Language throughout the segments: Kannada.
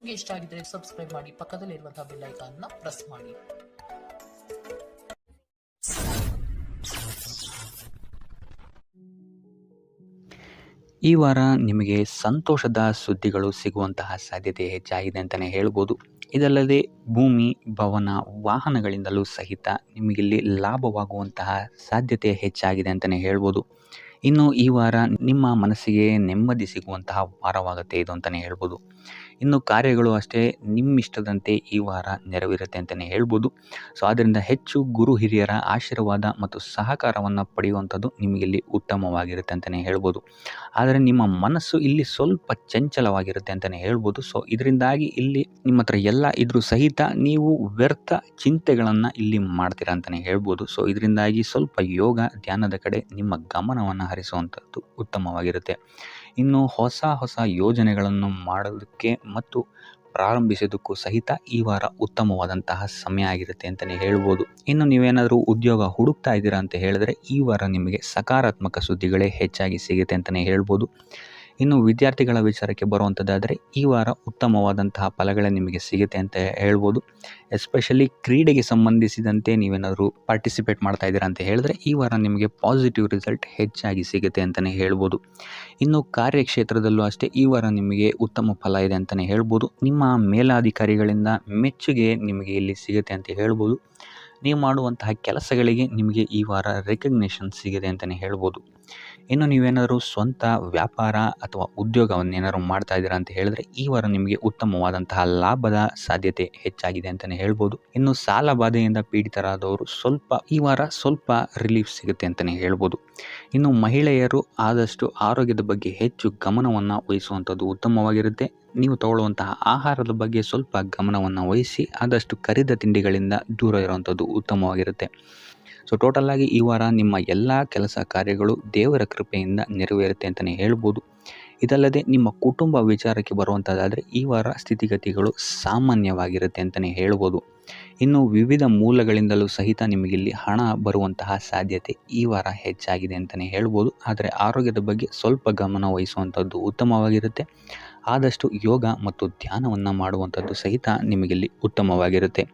ನಿಮಗೆ ಇಷ್ಟ ಆಗಿದ್ರೆ ಸಬ್ಸ್ಕ್ರೈಬ್ ಮಾಡಿ, ಪಕ್ಕದಲ್ಲಿರುವಂತಹ ಬೆಲ್ ಐಕಾನ್ನ ಪ್ರೆಸ್ ಮಾಡಿ. ಈ ವಾರ ನಿಮಗೆ ಸಂತೋಷದ ಸುದ್ದಿಗಳು ಸಿಗುವಂತಹ ಸಾಧ್ಯತೆ ಹೆಚ್ಚಾಗಿದೆ ಅಂತಲೇ ಹೇಳ್ಬೋದು. ಇದಲ್ಲದೆ ಭೂಮಿ, ಭವನ, ವಾಹನಗಳಿಂದಲೂ ಸಹಿತ ನಿಮಗಿಲ್ಲಿ ಲಾಭವಾಗುವಂತಹ ಸಾಧ್ಯತೆ ಹೆಚ್ಚಾಗಿದೆ ಅಂತಲೇ ಹೇಳ್ಬೋದು. ಇನ್ನು ಈ ವಾರ ನಿಮ್ಮ ಮನಸ್ಸಿಗೆ ನೆಮ್ಮದಿ ಸಿಗುವಂತಹ ವಾರವಾಗುತ್ತೆ ಇದು ಅಂತಲೇ ಹೇಳ್ಬೋದು. ಇನ್ನು ಕಾರ್ಯಗಳು ಅಷ್ಟೇ ನಿಮ್ಮಿಷ್ಟದಂತೆ ಈ ವಾರ ನೆರವೇರುತ್ತೆ ಅಂತಲೇ ಹೇಳ್ಬೋದು. ಸೊ ಆದ್ದರಿಂದ ಹೆಚ್ಚು ಗುರು ಹಿರಿಯರ ಆಶೀರ್ವಾದ ಮತ್ತು ಸಹಕಾರವನ್ನು ಪಡೆಯುವಂಥದ್ದು ನಿಮಗಿಲ್ಲಿ ಉತ್ತಮವಾಗಿರುತ್ತೆ ಅಂತಲೇ ಹೇಳ್ಬೋದು. ಆದರೆ ನಿಮ್ಮ ಮನಸ್ಸು ಇಲ್ಲಿ ಸ್ವಲ್ಪ ಚಂಚಲವಾಗಿರುತ್ತೆ ಅಂತಲೇ ಹೇಳ್ಬೋದು. ಸೊ ಇದರಿಂದಾಗಿ ಇಲ್ಲಿ ನಿಮ್ಮ ಹತ್ರ ಎಲ್ಲ ಇದ್ರೂ ಸಹಿತ ನೀವು ವ್ಯರ್ಥ ಚಿಂತೆಗಳನ್ನು ಇಲ್ಲಿ ಮಾಡ್ತೀರಾ ಅಂತಲೇ ಹೇಳ್ಬೋದು. ಸೊ ಇದರಿಂದಾಗಿ ಸ್ವಲ್ಪ ಯೋಗ ಧ್ಯಾನದ ಕಡೆ ನಿಮ್ಮ ಗಮನವನ್ನು ಹರಿಸುವಂಥದ್ದು ಉತ್ತಮವಾಗಿರುತ್ತೆ. ಇನ್ನು ಹೊಸ ಯೋಜನೆಗಳನ್ನು ಮಾಡೋದಕ್ಕೆ ಮತ್ತು ಪ್ರಾರಂಭಿಸೋದಕ್ಕೂ ಸಹಿತ ಈ ವಾರ ಉತ್ತಮವಾದಂತಹ ಸಮಯ ಆಗಿರುತ್ತೆ ಅಂತಲೇ ಹೇಳ್ಬೋದು. ಇನ್ನು ನೀವೇನಾದರೂ ಉದ್ಯೋಗ ಹುಡುಕ್ತಾ ಇದ್ದೀರಾ ಅಂತ ಹೇಳಿದ್ರೆ ಈ ವಾರ ನಿಮಗೆ ಸಕಾರಾತ್ಮಕ ಸುದ್ದಿಗಳೇ ಹೆಚ್ಚಾಗಿ ಸಿಗುತ್ತೆ ಅಂತಲೇ ಹೇಳ್ಬೋದು. ಇನ್ನು ವಿದ್ಯಾರ್ಥಿಗಳ ವಿಚಾರಕ್ಕೆ ಬರುವಂಥದ್ದಾದರೆ ಈ ವಾರ ಉತ್ತಮವಾದಂತಹ ಫಲಗಳೇ ನಿಮಗೆ ಸಿಗುತ್ತೆ ಅಂತ ಹೇಳ್ಬೋದು. ಎಸ್ಪೆಷಲಿ ಕ್ರೀಡೆಗೆ ಸಂಬಂಧಿಸಿದಂತೆ ನೀವೇನಾದರೂ ಪಾರ್ಟಿಸಿಪೇಟ್ ಮಾಡ್ತಾ ಇದ್ದೀರಾ ಅಂತ ಹೇಳಿದ್ರೆ ಈ ವಾರ ನಿಮಗೆ ಪಾಸಿಟಿವ್ ರಿಸಲ್ಟ್ ಹೆಚ್ಚಾಗಿ ಸಿಗುತ್ತೆ ಅಂತಲೇ ಹೇಳ್ಬೋದು. ಇನ್ನು ಕಾರ್ಯಕ್ಷೇತ್ರದಲ್ಲೂ ಅಷ್ಟೇ ಈ ವಾರ ನಿಮಗೆ ಉತ್ತಮ ಫಲ ಇದೆ ಅಂತಲೇ ಹೇಳ್ಬೋದು. ನಿಮ್ಮ ಮೇಲಾಧಿಕಾರಿಗಳಿಂದ ಮೆಚ್ಚುಗೆ ನಿಮಗೆ ಇಲ್ಲಿ ಸಿಗುತ್ತೆ ಅಂತ ಹೇಳ್ಬೋದು. ನೀವು ಮಾಡುವಂತಹ ಕೆಲಸಗಳಿಗೆ ನಿಮಗೆ ಈ ವಾರ ರೆಕಗ್ನೇಷನ್ ಸಿಗಿದೆ ಅಂತಲೇ ಹೇಳ್ಬೋದು. ಇನ್ನು ನೀವೇನಾದರೂ ಸ್ವಂತ ವ್ಯಾಪಾರ ಅಥವಾ ಉದ್ಯೋಗವನ್ನೇನಾದ್ರು ಮಾಡ್ತಾ ಇದ್ದೀರಾ ಅಂತ ಹೇಳಿದ್ರೆ ಈ ವಾರ ನಿಮಗೆ ಉತ್ತಮವಾದಂತಹ ಲಾಭದ ಸಾಧ್ಯತೆ ಹೆಚ್ಚಾಗಿದೆ ಅಂತಲೇ ಹೇಳ್ಬೋದು. ಇನ್ನು ಸಾಲ ಬಾಧೆಯಿಂದ ಪೀಡಿತರಾದವರು ಈ ವಾರ ಸ್ವಲ್ಪ ರಿಲೀಫ್ ಸಿಗುತ್ತೆ ಅಂತಲೇ ಹೇಳ್ಬೋದು. ಇನ್ನು ಮಹಿಳೆಯರು ಆದಷ್ಟು ಆರೋಗ್ಯದ ಬಗ್ಗೆ ಹೆಚ್ಚು ಗಮನವನ್ನು ವಹಿಸುವಂಥದ್ದು ಉತ್ತಮವಾಗಿರುತ್ತೆ. ನೀವು ತಗೊಳ್ಳುವಂತಹ ಆಹಾರದ ಬಗ್ಗೆ ಸ್ವಲ್ಪ ಗಮನವನ್ನು ವಹಿಸಿ ಆದಷ್ಟು ಕರಿದ ತಿಂಡಿಗಳಿಂದ ದೂರ ಇರುವಂಥದ್ದು ಉತ್ತಮವಾಗಿರುತ್ತೆ. ಸೊ ಟೋಟಲ್ ಆಗಿ ಈ ವಾರ ನಿಮ್ಮ ಎಲ್ಲ ಕೆಲಸ ಕಾರ್ಯಗಳು ದೇವರ ಕೃಪೆಯಿಂದ ನೆರವೇರುತ್ತೆ ಅಂತಲೇ ಹೇಳ್ಬೋದು. ಇದಲ್ಲದೆ ನಿಮ್ಮ ಕುಟುಂಬ ವಿಚಾರಕ್ಕೆ ಬರುವಂಥದ್ದಾದರೆ ಈ ವಾರ ಸ್ಥಿತಿಗತಿಗಳು ಸಾಮಾನ್ಯವಾಗಿರುತ್ತೆ ಅಂತಲೇ ಹೇಳ್ಬೋದು. ಇನ್ನು ವಿವಿಧ ಮೂಲಗಳಿಂದಲೂ ಸಹಿತ ನಿಮಗಿಲ್ಲಿ ಹಣ ಬರುವಂತಹ ಸಾಧ್ಯತೆ ಈ ವಾರ ಹೆಚ್ಚಾಗಿದೆ ಅಂತಲೇ ಹೇಳ್ಬೋದು. ಆದರೆ ಆರೋಗ್ಯದ ಬಗ್ಗೆ ಸ್ವಲ್ಪ ಗಮನ ವಹಿಸುವಂಥದ್ದು ಉತ್ತಮವಾಗಿರುತ್ತೆ. ಆದಷ್ಟು ಯೋಗ ಮತ್ತು ಧ್ಯಾನವನ್ನು ಮಾಡುವಂಥದ್ದು ಸಹಿತ ನಿಮಗಿಲ್ಲಿ ಉತ್ತಮವಾಗಿರುತ್ತೆ.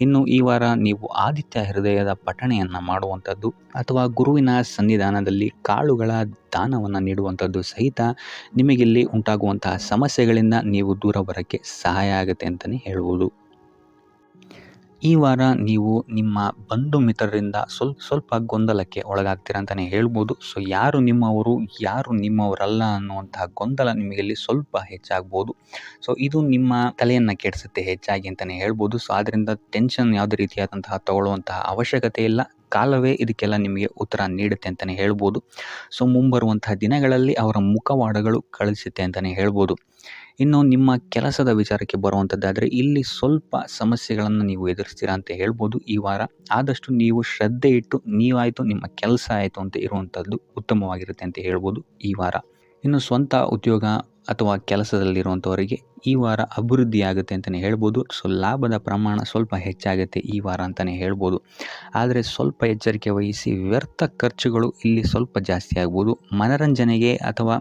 ಇನ್ನು ಈ ವಾರ ನೀವು ಆದಿತ್ಯ ಹೃದಯದ ಪಠಣೆಯನ್ನು ಮಾಡುವಂಥದ್ದು ಅಥವಾ ಗುರುವಿನ ಸನ್ನಿಧಾನದಲ್ಲಿ ಕಾಳುಗಳ ದಾನವನ್ನು ನೀಡುವಂಥದ್ದು ಸಹಿತ ನಿಮಗಿಲ್ಲಿ ಉಂಟಾಗುವಂತಹ ಸಮಸ್ಯೆಗಳಿಂದ ನೀವು ದೂರ ಬರೋಕ್ಕೆ ಸಹಾಯ ಆಗುತ್ತೆ ಅಂತಲೇ ಹೇಳ್ಬೋದು. ಈ ವಾರ ನೀವು ನಿಮ್ಮ ಬಂಧು ಮಿತ್ರರಿಂದ ಸ್ವಲ್ಪ ಗೊಂದಲಕ್ಕೆ ಒಳಗಾಗ್ತೀರ ಅಂತಲೇ ಹೇಳ್ಬೋದು. ಸೊ ಯಾರು ನಿಮ್ಮವರು ಯಾರು ನಿಮ್ಮವರಲ್ಲ ಅನ್ನುವಂತಹ ಗೊಂದಲ ನಿಮಗಿಲ್ಲಿ ಸ್ವಲ್ಪ ಹೆಚ್ಚಾಗ್ಬೋದು. ಸೊ ಇದು ನಿಮ್ಮ ತಲೆಯನ್ನು ಕೆಡಿಸುತ್ತೆ ಹೆಚ್ಚಾಗಿ ಅಂತಲೇ ಹೇಳ್ಬೋದು. ಸೊ ಆದ್ದರಿಂದ ಟೆನ್ಷನ್ ಯಾವುದೇ ರೀತಿಯಾದಂತಹ ತಗೊಳ್ಳುವಂತಹ ಅವಶ್ಯಕತೆ ಇಲ್ಲ. ಕಾಲವೇ ಇದಕ್ಕೆಲ್ಲ ನಿಮಗೆ ಉತ್ತರ ನೀಡುತ್ತೆ ಅಂತಲೇ ಹೇಳ್ಬೋದು. ಸೊ ಮುಂಬರುವಂತಹ ದಿನಗಳಲ್ಲಿ ಅವರ ಮುಖವಾಡಗಳು ಕಳಿಸುತ್ತೆ ಅಂತಲೇ ಹೇಳ್ಬೋದು. ಇನ್ನು ನಿಮ್ಮ ಕೆಲಸದ ವಿಚಾರಕ್ಕೆ ಬರುವಂಥದ್ದಾದರೆ ಇಲ್ಲಿ ಸ್ವಲ್ಪ ಸಮಸ್ಯೆಗಳನ್ನು ನೀವು ಎದುರಿಸ್ತೀರಾ ಅಂತ ಹೇಳ್ಬೋದು. ಈ ವಾರ ಆದಷ್ಟು ನೀವು ಶ್ರದ್ಧೆ ಇಟ್ಟು ನೀವಾಯಿತು ನಿಮ್ಮ ಕೆಲಸ ಆಯಿತು ಅಂತ ಇರುವಂಥದ್ದು ಉತ್ತಮವಾಗಿರುತ್ತೆ ಅಂತ ಹೇಳ್ಬೋದು ಈ ವಾರ. ಇನ್ನು ಸ್ವಂತ ಉದ್ಯೋಗ ಅಥವಾ ಕೆಲಸದಲ್ಲಿರುವಂಥವರಿಗೆ ಈ ವಾರ ಅಭಿವೃದ್ಧಿ ಆಗುತ್ತೆ ಅಂತಲೇ ಹೇಳ್ಬೋದು. ಸೊ ಲಾಭದ ಪ್ರಮಾಣ ಸ್ವಲ್ಪ ಹೆಚ್ಚಾಗುತ್ತೆ ಈ ವಾರ ಅಂತಲೇ ಹೇಳ್ಬೋದು. ಆದರೆ ಸ್ವಲ್ಪ ಎಚ್ಚರಿಕೆ ವಹಿಸಿ, ವ್ಯರ್ಥ ಖರ್ಚುಗಳು ಇಲ್ಲಿ ಸ್ವಲ್ಪ ಜಾಸ್ತಿ ಆಗ್ಬೋದು. ಮನರಂಜನೆಗೆ ಅಥವಾ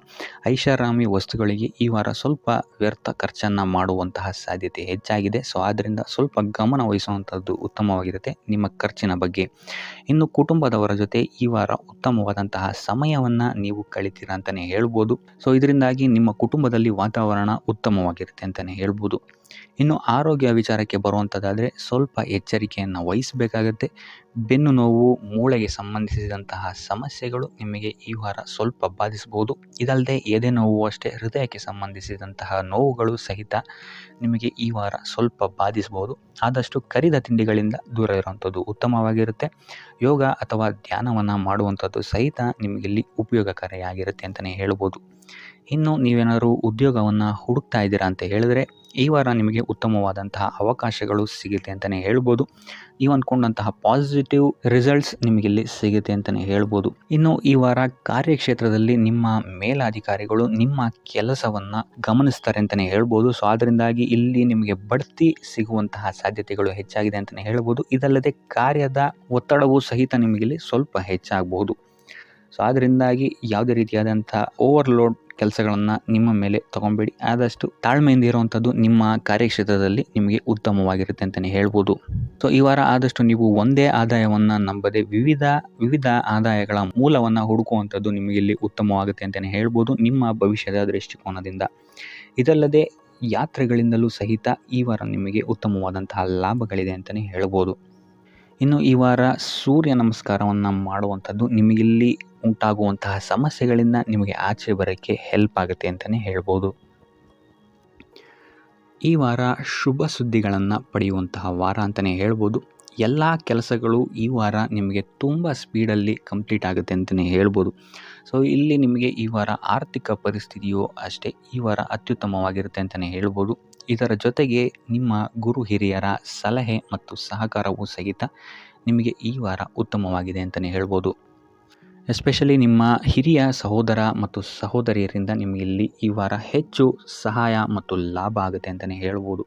ಐಷಾರಾಮಿ ವಸ್ತುಗಳಿಗೆ ಈ ವಾರ ಸ್ವಲ್ಪ ವ್ಯರ್ಥ ಖರ್ಚನ್ನು ಮಾಡುವಂತಹ ಸಾಧ್ಯತೆ ಹೆಚ್ಚಾಗಿದೆ. ಸೊ ಆದ್ದರಿಂದ ಸ್ವಲ್ಪ ಗಮನ ವಹಿಸುವಂಥದ್ದು ಉತ್ತಮವಾಗಿರುತ್ತೆ ನಿಮ್ಮ ಖರ್ಚಿನ ಬಗ್ಗೆ. ಇನ್ನು ಕುಟುಂಬದವರ ಜೊತೆ ಈ ವಾರ ಉತ್ತಮವಾದಂತಹ ಸಮಯವನ್ನು ನೀವು ಕಳಿತೀರಾ ಅಂತಲೇ ಹೇಳ್ಬೋದು. ಸೊ ಇದರಿಂದಾಗಿ ನಿಮ್ಮ ಕುಟುಂಬದಲ್ಲಿ ವಾತಾವರಣ ಉತ್ತಮವಾಗಿರುತ್ತೆ ಅಂತಲೇ ಹೇಳ್ಬೋದು. ಇನ್ನು ಆರೋಗ್ಯ ವಿಚಾರಕ್ಕೆ ಬರುವಂಥದ್ದಾದರೆ ಸ್ವಲ್ಪ ಎಚ್ಚರಿಕೆಯನ್ನು ವಹಿಸಬೇಕಾಗತ್ತೆ. ಬೆನ್ನು ನೋವು, ಮೂಳೆಗೆ ಸಂಬಂಧಿಸಿದಂತಹ ಸಮಸ್ಯೆಗಳು ನಿಮಗೆ ಈ ವಾರ ಸ್ವಲ್ಪ ಬಾಧಿಸ್ಬೋದು. ಇದಲ್ಲದೆ ಎದೆ ನೋವು ಅಷ್ಟೇ ಹೃದಯಕ್ಕೆ ಸಂಬಂಧಿಸಿದಂತಹ ನೋವುಗಳು ಸಹಿತ ನಿಮಗೆ ಈ ವಾರ ಸ್ವಲ್ಪ ಬಾಧಿಸ್ಬೋದು. ಆದಷ್ಟು ಕರಿದ ತಿಂಡಿಗಳಿಂದ ದೂರ ಇರುವಂಥದ್ದು ಉತ್ತಮವಾಗಿರುತ್ತೆ. ಯೋಗ ಅಥವಾ ಧ್ಯಾನವನ್ನು ಮಾಡುವಂಥದ್ದು ಸಹಿತ ನಿಮಗಿಲ್ಲಿ ಉಪಯೋಗಕಾರಿಯಾಗಿರುತ್ತೆ ಅಂತಲೇ ಹೇಳ್ಬೋದು. ಇನ್ನು ನೀವೇನಾದರೂ ಉದ್ಯೋಗವನ್ನು ಹುಡುಕ್ತಾ ಇದ್ದೀರಾ ಅಂತ ಹೇಳಿದ್ರೆ ಈ ವಾರ ನಿಮಗೆ ಉತ್ತಮವಾದಂತಹ ಅವಕಾಶಗಳು ಸಿಗುತ್ತೆ ಅಂತಲೇ ಹೇಳ್ಬೋದು. ನೀವು ಅಂದ್ಕೊಂಡಂತಹ ಪಾಸಿಟಿವ್ ರಿಸಲ್ಟ್ಸ್ ನಿಮಗಿಲ್ಲಿ ಸಿಗುತ್ತೆ ಅಂತಲೇ ಹೇಳ್ಬೋದು. ಇನ್ನು ಈ ವಾರ ಕಾರ್ಯಕ್ಷೇತ್ರದಲ್ಲಿ ನಿಮ್ಮ ಮೇಲಾಧಿಕಾರಿಗಳು ನಿಮ್ಮ ಕೆಲಸವನ್ನು ಗಮನಿಸ್ತಾರೆ ಅಂತಲೇ ಹೇಳ್ಬೋದು. ಸೊ ಅದರಿಂದಾಗಿ ಇಲ್ಲಿ ನಿಮಗೆ ಬಡ್ತಿ ಸಿಗುವಂತಹ ಸಾಧ್ಯತೆಗಳು ಹೆಚ್ಚಾಗಿದೆ ಅಂತಲೇ ಹೇಳ್ಬೋದು. ಇದಲ್ಲದೆ ಕಾರ್ಯದ ಒತ್ತಡವೂ ಸಹಿತ ನಿಮಗಿಲ್ಲಿ ಸ್ವಲ್ಪ ಹೆಚ್ಚಾಗಬಹುದು. ಸೊ ಅದರಿಂದಾಗಿ ಯಾವುದೇ ರೀತಿಯಾದಂಥ ಓವರ್ಲೋಡ್ ಕೆಲಸಗಳನ್ನು ನಿಮ್ಮ ಮೇಲೆ ತಗೊಬೇಡಿ. ಆದಷ್ಟು ತಾಳ್ಮೆಯಿಂದ ಇರುವಂಥದ್ದು ನಿಮ್ಮ ಕಾರ್ಯಕ್ಷೇತ್ರದಲ್ಲಿ ನಿಮಗೆ ಉತ್ತಮವಾಗಿರುತ್ತೆ ಅಂತಲೇ ಹೇಳ್ಬೋದು. ಸೊ ಈ ವಾರ ಆದಷ್ಟು ನೀವು ಒಂದೇ ಆದಾಯವನ್ನು ನಂಬದೆ ವಿವಿಧ ಆದಾಯಗಳ ಮೂಲವನ್ನು ಹುಡುಕುವಂಥದ್ದು ನಿಮಗೆ ಇಲ್ಲಿ ಉತ್ತಮವಾಗುತ್ತೆ ಅಂತಲೇ ಹೇಳ್ಬೋದು ನಿಮ್ಮ ಭವಿಷ್ಯದ ದೃಷ್ಟಿಕೋನದಿಂದ. ಇದಲ್ಲದೆ ಯಾತ್ರೆಗಳಿಂದಲೂ ಸಹಿತ ಈ ವಾರ ನಿಮಗೆ ಉತ್ತಮವಾದಂತಹ ಲಾಭಗಳಿದೆ ಅಂತಲೇ ಹೇಳ್ಬೋದು. ಇನ್ನು ಈ ವಾರ ಸೂರ್ಯ ನಮಸ್ಕಾರವನ್ನು ಮಾಡುವಂಥದ್ದು ನಿಮಗಿಲ್ಲಿ ಉಂಟಾಗುವಂತಹ ಸಮಸ್ಯೆಗಳಿಂದ ನಿಮಗೆ ಆಚೆ ಬರೋಕ್ಕೆ ಹೆಲ್ಪ್ ಆಗುತ್ತೆ ಅಂತಲೇ ಹೇಳ್ಬೋದು. ಈ ವಾರ ಶುಭ ಸುದ್ದಿಗಳನ್ನು ಪಡೆಯುವಂತಹ ವಾರ ಅಂತಲೇ ಹೇಳ್ಬೋದು. ಎಲ್ಲ ಕೆಲಸಗಳು ಈ ವಾರ ನಿಮಗೆ ತುಂಬ ಸ್ಪೀಡಲ್ಲಿ ಕಂಪ್ಲೀಟ್ ಆಗುತ್ತೆ ಅಂತಲೇ ಹೇಳ್ಬೋದು. ಸೊ ಇಲ್ಲಿ ನಿಮಗೆ ಈ ವಾರ ಆರ್ಥಿಕ ಪರಿಸ್ಥಿತಿಯು ಅಷ್ಟೇ ಈ ವಾರ ಅತ್ಯುತ್ತಮವಾಗಿರುತ್ತೆ ಅಂತಲೇ ಹೇಳ್ಬೋದು. ಇದರ ಜೊತೆಗೆ ನಿಮ್ಮ ಗುರು ಹಿರಿಯರ ಸಲಹೆ ಮತ್ತು ಸಹಕಾರವೂ ಸಹಿತ ನಿಮಗೆ ಈ ವಾರ ಉತ್ತಮವಾಗಿದೆ ಅಂತಲೇ ಹೇಳ್ಬೋದು. ಎಸ್ಪೆಷಲಿ ನಿಮ್ಮ ಹಿರಿಯ ಸಹೋದರ ಮತ್ತು ಸಹೋದರಿಯರಿಂದ ನಿಮಗೆ ಇಲ್ಲಿ ಈ ವಾರ ಹೆಚ್ಚು ಸಹಾಯ ಮತ್ತು ಲಾಭ ಆಗುತ್ತೆ ಅಂತಲೇ ಹೇಳ್ಬೋದು.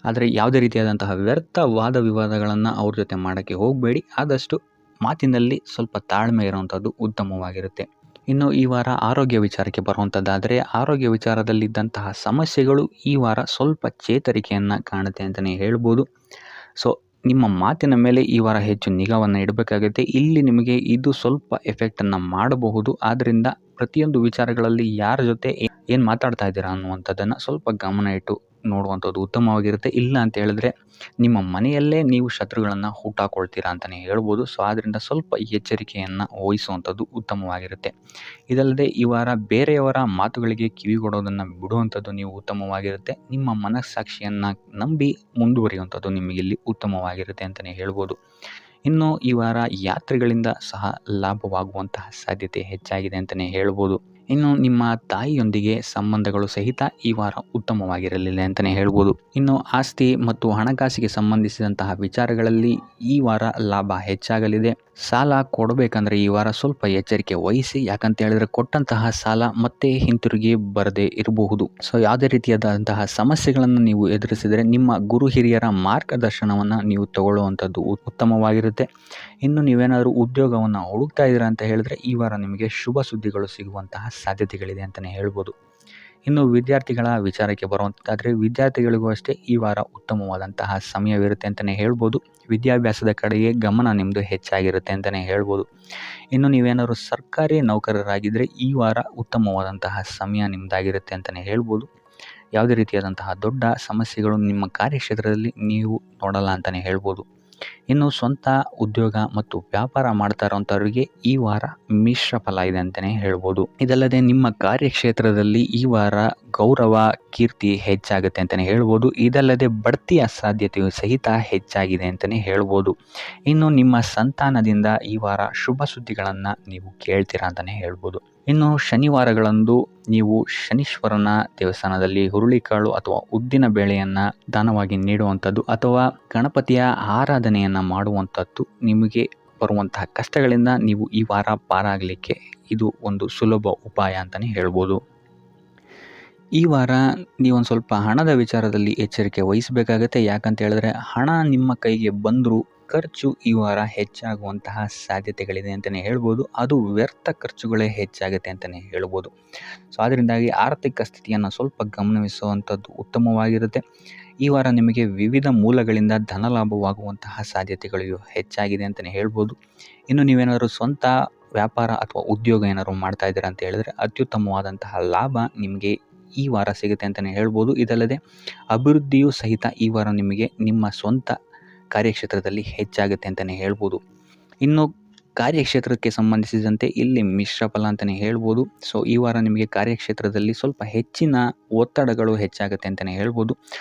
ಆದರೆ ಯಾವುದೇ ರೀತಿಯಾದಂತಹ ವ್ಯರ್ಥ ವಾದ ವಿವಾದಗಳನ್ನು ಅವ್ರ ಜೊತೆ ಮಾಡೋಕ್ಕೆ ಹೋಗಬೇಡಿ. ಆದಷ್ಟು ಮಾತಿನಲ್ಲಿ ಸ್ವಲ್ಪ ತಾಳ್ಮೆ ಇರುವಂಥದ್ದು ಉತ್ತಮವಾಗಿರುತ್ತೆ. ಇನ್ನು ಈ ವಾರ ಆರೋಗ್ಯ ವಿಚಾರಕ್ಕೆ ಬರುವಂಥದ್ದಾದರೆ ಆರೋಗ್ಯ ವಿಚಾರದಲ್ಲಿದ್ದಂತಹ ಸಮಸ್ಯೆಗಳು ಈ ವಾರ ಸ್ವಲ್ಪ ಚೇತರಿಕೆಯನ್ನು ಕಾಣುತ್ತೆ ಅಂತಲೇ ಹೇಳ್ಬೋದು. ಸೊ ನಿಮ್ಮ ಮಾತಿನ ಮೇಲೆ ಈ ವಾರ ಹೆಚ್ಚು ನಿಗಾವನ್ನು ಇಡಬೇಕಾಗುತ್ತೆ. ಇಲ್ಲಿ ನಿಮಗೆ ಇದು ಸ್ವಲ್ಪ ಎಫೆಕ್ಟನ್ನು ಮಾಡಬಹುದು. ಆದ್ದರಿಂದ ಪ್ರತಿಯೊಂದು ವಿಚಾರಗಳಲ್ಲಿ ಯಾರ ಜೊತೆ ಏನು ಮಾತಾಡ್ತಾ ಇದ್ದೀರಾ ಅನ್ನುವಂಥದ್ದನ್ನು ಸ್ವಲ್ಪ ಗಮನ ಇಟ್ಟು ನೋಡುವಂಥದ್ದು ಉತ್ತಮವಾಗಿರುತ್ತೆ. ಇಲ್ಲ ಅಂತ ಹೇಳಿದ್ರೆ ನಿಮ್ಮ ಮನೆಯಲ್ಲೇ ನೀವು ಶತ್ರುಗಳನ್ನು ಹುಟ್ಟಾಕೊಳ್ತೀರಾ ಅಂತಲೇ ಹೇಳ್ಬೋದು. ಸೊ ಆದ್ದರಿಂದ ಸ್ವಲ್ಪ ಎಚ್ಚರಿಕೆಯನ್ನು ವಹಿಸುವಂಥದ್ದು ಉತ್ತಮವಾಗಿರುತ್ತೆ. ಇದಲ್ಲದೆ ಈ ವಾರ ಬೇರೆಯವರ ಮಾತುಗಳಿಗೆ ಕಿವಿಗೊಡೋದನ್ನು ಬಿಡುವಂಥದ್ದು ನೀವು ಉತ್ತಮವಾಗಿರುತ್ತೆ. ನಿಮ್ಮ ಮನಸ್ಸಾಕ್ಷಿಯನ್ನು ನಂಬಿ ಮುಂದುವರಿಯುವಂಥದ್ದು ನಿಮಗಿಲ್ಲಿ ಉತ್ತಮವಾಗಿರುತ್ತೆ ಅಂತಲೇ ಹೇಳ್ಬೋದು. ಇನ್ನು ಈ ವಾರ ಯಾತ್ರೆಗಳಿಂದ ಸಹ ಲಾಭವಾಗುವಂತಹ ಸಾಧ್ಯತೆ ಹೆಚ್ಚಾಗಿದೆ ಅಂತಲೇ ಹೇಳ್ಬೋದು. ಇನ್ನು ನಿಮ್ಮ ತಾಯಿಯೊಂದಿಗೆ ಸಂಬಂಧಗಳು ಸಹಿತ ಈ ವಾರ ಉತ್ತಮವಾಗಿರಲಿಲ್ಲ ಅಂತಲೇ ಹೇಳ್ಬೋದು. ಇನ್ನು ಆಸ್ತಿ ಮತ್ತು ಹಣಕಾಸಿಗೆ ಸಂಬಂಧಿಸಿದಂತಹ ವಿಚಾರಗಳಲ್ಲಿ ಈ ವಾರ ಲಾಭ ಹೆಚ್ಚಾಗಲಿದೆ. ಸಾಲ ಕೊಡಬೇಕಂದ್ರೆ ಈ ವಾರ ಸ್ವಲ್ಪ ಎಚ್ಚರಿಕೆ ವಹಿಸಿ. ಯಾಕಂತ ಹೇಳಿದ್ರೆ ಕೊಟ್ಟಂತಹ ಸಾಲ ಮತ್ತೆ ಹಿಂತಿರುಗಿ ಬರದೇ ಇರಬಹುದು. ಸೊ ಯಾವುದೇ ರೀತಿಯಾದಂತಹ ಸಮಸ್ಯೆಗಳನ್ನು ನೀವು ಎದುರಿಸಿದರೆ ನಿಮ್ಮ ಗುರು ಹಿರಿಯರ ಮಾರ್ಗದರ್ಶನವನ್ನು ನೀವು ತಗೊಳ್ಳುವಂಥದ್ದು ಉತ್ತಮವಾಗಿರುತ್ತೆ. ಇನ್ನು ನೀವೇನಾದರೂ ಉದ್ಯೋಗವನ್ನು ಹುಡುಕ್ತಾ ಇದ್ದೀರಾ ಅಂತ ಹೇಳಿದ್ರೆ ಈ ವಾರ ನಿಮಗೆ ಶುಭ ಸುದ್ದಿಗಳು ಸಿಗುವಂತಹ ಸಾಧ್ಯತೆಗಳಿದೆ ಅಂತಲೇ ಹೇಳ್ಬೋದು. ಇನ್ನು ವಿದ್ಯಾರ್ಥಿಗಳ ವಿಚಾರಕ್ಕೆ ಬರುವಂಥದ್ದಾದರೆ ವಿದ್ಯಾರ್ಥಿಗಳಿಗೂ ಅಷ್ಟೇ ಈ ವಾರ ಉತ್ತಮವಾದಂತಹ ಸಮಯವಿರುತ್ತೆ ಅಂತಲೇ ಹೇಳ್ಬೋದು. ವಿದ್ಯಾಭ್ಯಾಸದ ಕಡೆಗೆ ಗಮನ ನಿಮ್ಮದು ಹೆಚ್ಚಾಗಿರುತ್ತೆ ಅಂತಲೇ ಹೇಳ್ಬೋದು. ಇನ್ನು ನೀವೇನಾದರೂ ಸರ್ಕಾರಿ ನೌಕರರಾಗಿದ್ದರೆ ಈ ವಾರ ಉತ್ತಮವಾದಂತಹ ಸಮಯ ನಿಮ್ಮದಾಗಿರುತ್ತೆ ಅಂತಲೇ ಹೇಳ್ಬೋದು. ಯಾವುದೇ ರೀತಿಯಾದಂತಹ ದೊಡ್ಡ ಸಮಸ್ಯೆಗಳು ನಿಮ್ಮ ಕಾರ್ಯಕ್ಷೇತ್ರದಲ್ಲಿ ನೀವು ನೋಡಲ್ಲ ಅಂತಲೇ ಹೇಳ್ಬೋದು. ಇನ್ನು ಸ್ವಂತ ಉದ್ಯೋಗ ಮತ್ತು ವ್ಯಾಪಾರ ಮಾಡ್ತಾ ಇರೋಂಥವ್ರಿಗೆ ಈ ವಾರ ಮಿಶ್ರ ಫಲ ಇದೆ ಅಂತಲೇ ಹೇಳ್ಬೋದು. ಇದಲ್ಲದೆ ನಿಮ್ಮ ಕಾರ್ಯಕ್ಷೇತ್ರದಲ್ಲಿ ಈ ವಾರ ಗೌರವ ಕೀರ್ತಿ ಹೆಚ್ಚಾಗುತ್ತೆ ಅಂತಲೇ ಹೇಳ್ಬೋದು. ಇದಲ್ಲದೆ ಬಡ್ತಿಯ ಸಾಧ್ಯತೆಯು ಸಹಿತ ಹೆಚ್ಚಾಗಿದೆ ಅಂತಲೇ ಹೇಳ್ಬೋದು. ಇನ್ನು ನಿಮ್ಮ ಸಂತಾನದಿಂದ ಈ ವಾರ ಶುಭ ಸುದ್ದಿಗಳನ್ನು ನೀವು ಕೇಳ್ತೀರಾ ಅಂತಲೇ ಹೇಳ್ಬೋದು. ಇನ್ನು ಶನಿವಾರಗಳಂದು ನೀವು ಶನೀಶ್ವರನ ದೇವಸ್ಥಾನದಲ್ಲಿ ಹುರುಳಿಕಾಳು ಅಥವಾ ಉದ್ದಿನ ಬೇಳೆಯನ್ನು ದಾನವಾಗಿ ನೀಡುವಂಥದ್ದು ಅಥವಾ ಗಣಪತಿಯ ಆರಾಧನೆಯನ್ನು ಮಾಡುವಂಥದ್ದು ನಿಮಗೆ ಬರುವಂತಹ ಕಷ್ಟಗಳಿಂದ ನೀವು ಈ ವಾರ ಪಾರಾಗಲಿಕ್ಕೆ ಇದು ಒಂದು ಸುಲಭ ಉಪಾಯ ಅಂತಲೇ ಹೇಳ್ಬೋದು. ಈ ವಾರ ನೀವೊಂದು ಸ್ವಲ್ಪ ಹಣದ ವಿಚಾರದಲ್ಲಿ ಎಚ್ಚರಿಕೆ ವಹಿಸಬೇಕಾಗತ್ತೆ. ಯಾಕಂತ ಹೇಳಿದ್ರೆ ಹಣ ನಿಮ್ಮ ಕೈಗೆ ಬಂದರೂ ಖರ್ಚು ಈ ವಾರ ಹೆಚ್ಚಾಗುವಂತಹ ಸಾಧ್ಯತೆಗಳಿದೆ ಅಂತಲೇ ಹೇಳ್ಬೋದು. ಅದು ವ್ಯರ್ಥ ಖರ್ಚುಗಳೇ ಹೆಚ್ಚಾಗುತ್ತೆ ಅಂತಲೇ ಹೇಳ್ಬೋದು. ಸೊ ಅದರಿಂದಾಗಿ ಆರ್ಥಿಕ ಸ್ಥಿತಿಯನ್ನು ಸ್ವಲ್ಪ ಗಮನಿಸುವಂಥದ್ದು ಉತ್ತಮವಾಗಿರುತ್ತೆ. ಈ ವಾರ ನಿಮಗೆ ವಿವಿಧ ಮೂಲಗಳಿಂದ ಧನಲಾಭವಾಗುವಂತಹ ಸಾಧ್ಯತೆಗಳು ಹೆಚ್ಚಾಗಿದೆ ಅಂತಲೇ ಹೇಳ್ಬೋದು. ಇನ್ನು ನೀವೇನಾದರೂ ಸ್ವಂತ ವ್ಯಾಪಾರ ಅಥವಾ ಉದ್ಯೋಗ ಏನಾದರೂ ಮಾಡ್ತಾ ಇದ್ದೀರಾ ಅಂತ ಹೇಳಿದ್ರೆ ಅತ್ಯುತ್ತಮವಾದಂತಹ ಲಾಭ ನಿಮಗೆ ಈ ವಾರ ಸಿಗುತ್ತೆ ಅಂತಲೇ ಹೇಳ್ಬೋದು. ಇದಲ್ಲದೆ ಅಭಿವೃದ್ಧಿಯೂ ಸಹಿತ ಈ ವಾರ ನಿಮಗೆ ನಿಮ್ಮ ಸ್ವಂತ ಕಾರ್ಯಕ್ಷೇತ್ರದಲ್ಲಿ ಹೆಚ್ಚಾಗುತ್ತೆ ಅಂತಲೇ ಹೇಳ್ಬೋದು. ಇನ್ನು ಕಾರ್ಯಕ್ಷೇತ್ರಕ್ಕೆ ಸಂಬಂಧಿಸಿದಂತೆ ಇಲ್ಲಿ ಮಿಶ್ರ ಫಲ ಅಂತಲೇ ಹೇಳ್ಬೋದು. ಸೊ ಈ ವಾರ ನಿಮಗೆ ಕಾರ್ಯಕ್ಷೇತ್ರದಲ್ಲಿ ಸ್ವಲ್ಪ ಹೆಚ್ಚಿನ ಒತ್ತಡಗಳು ಹೆಚ್ಚಾಗುತ್ತೆ ಅಂತಲೇ ಹೇಳ್ಬೋದು.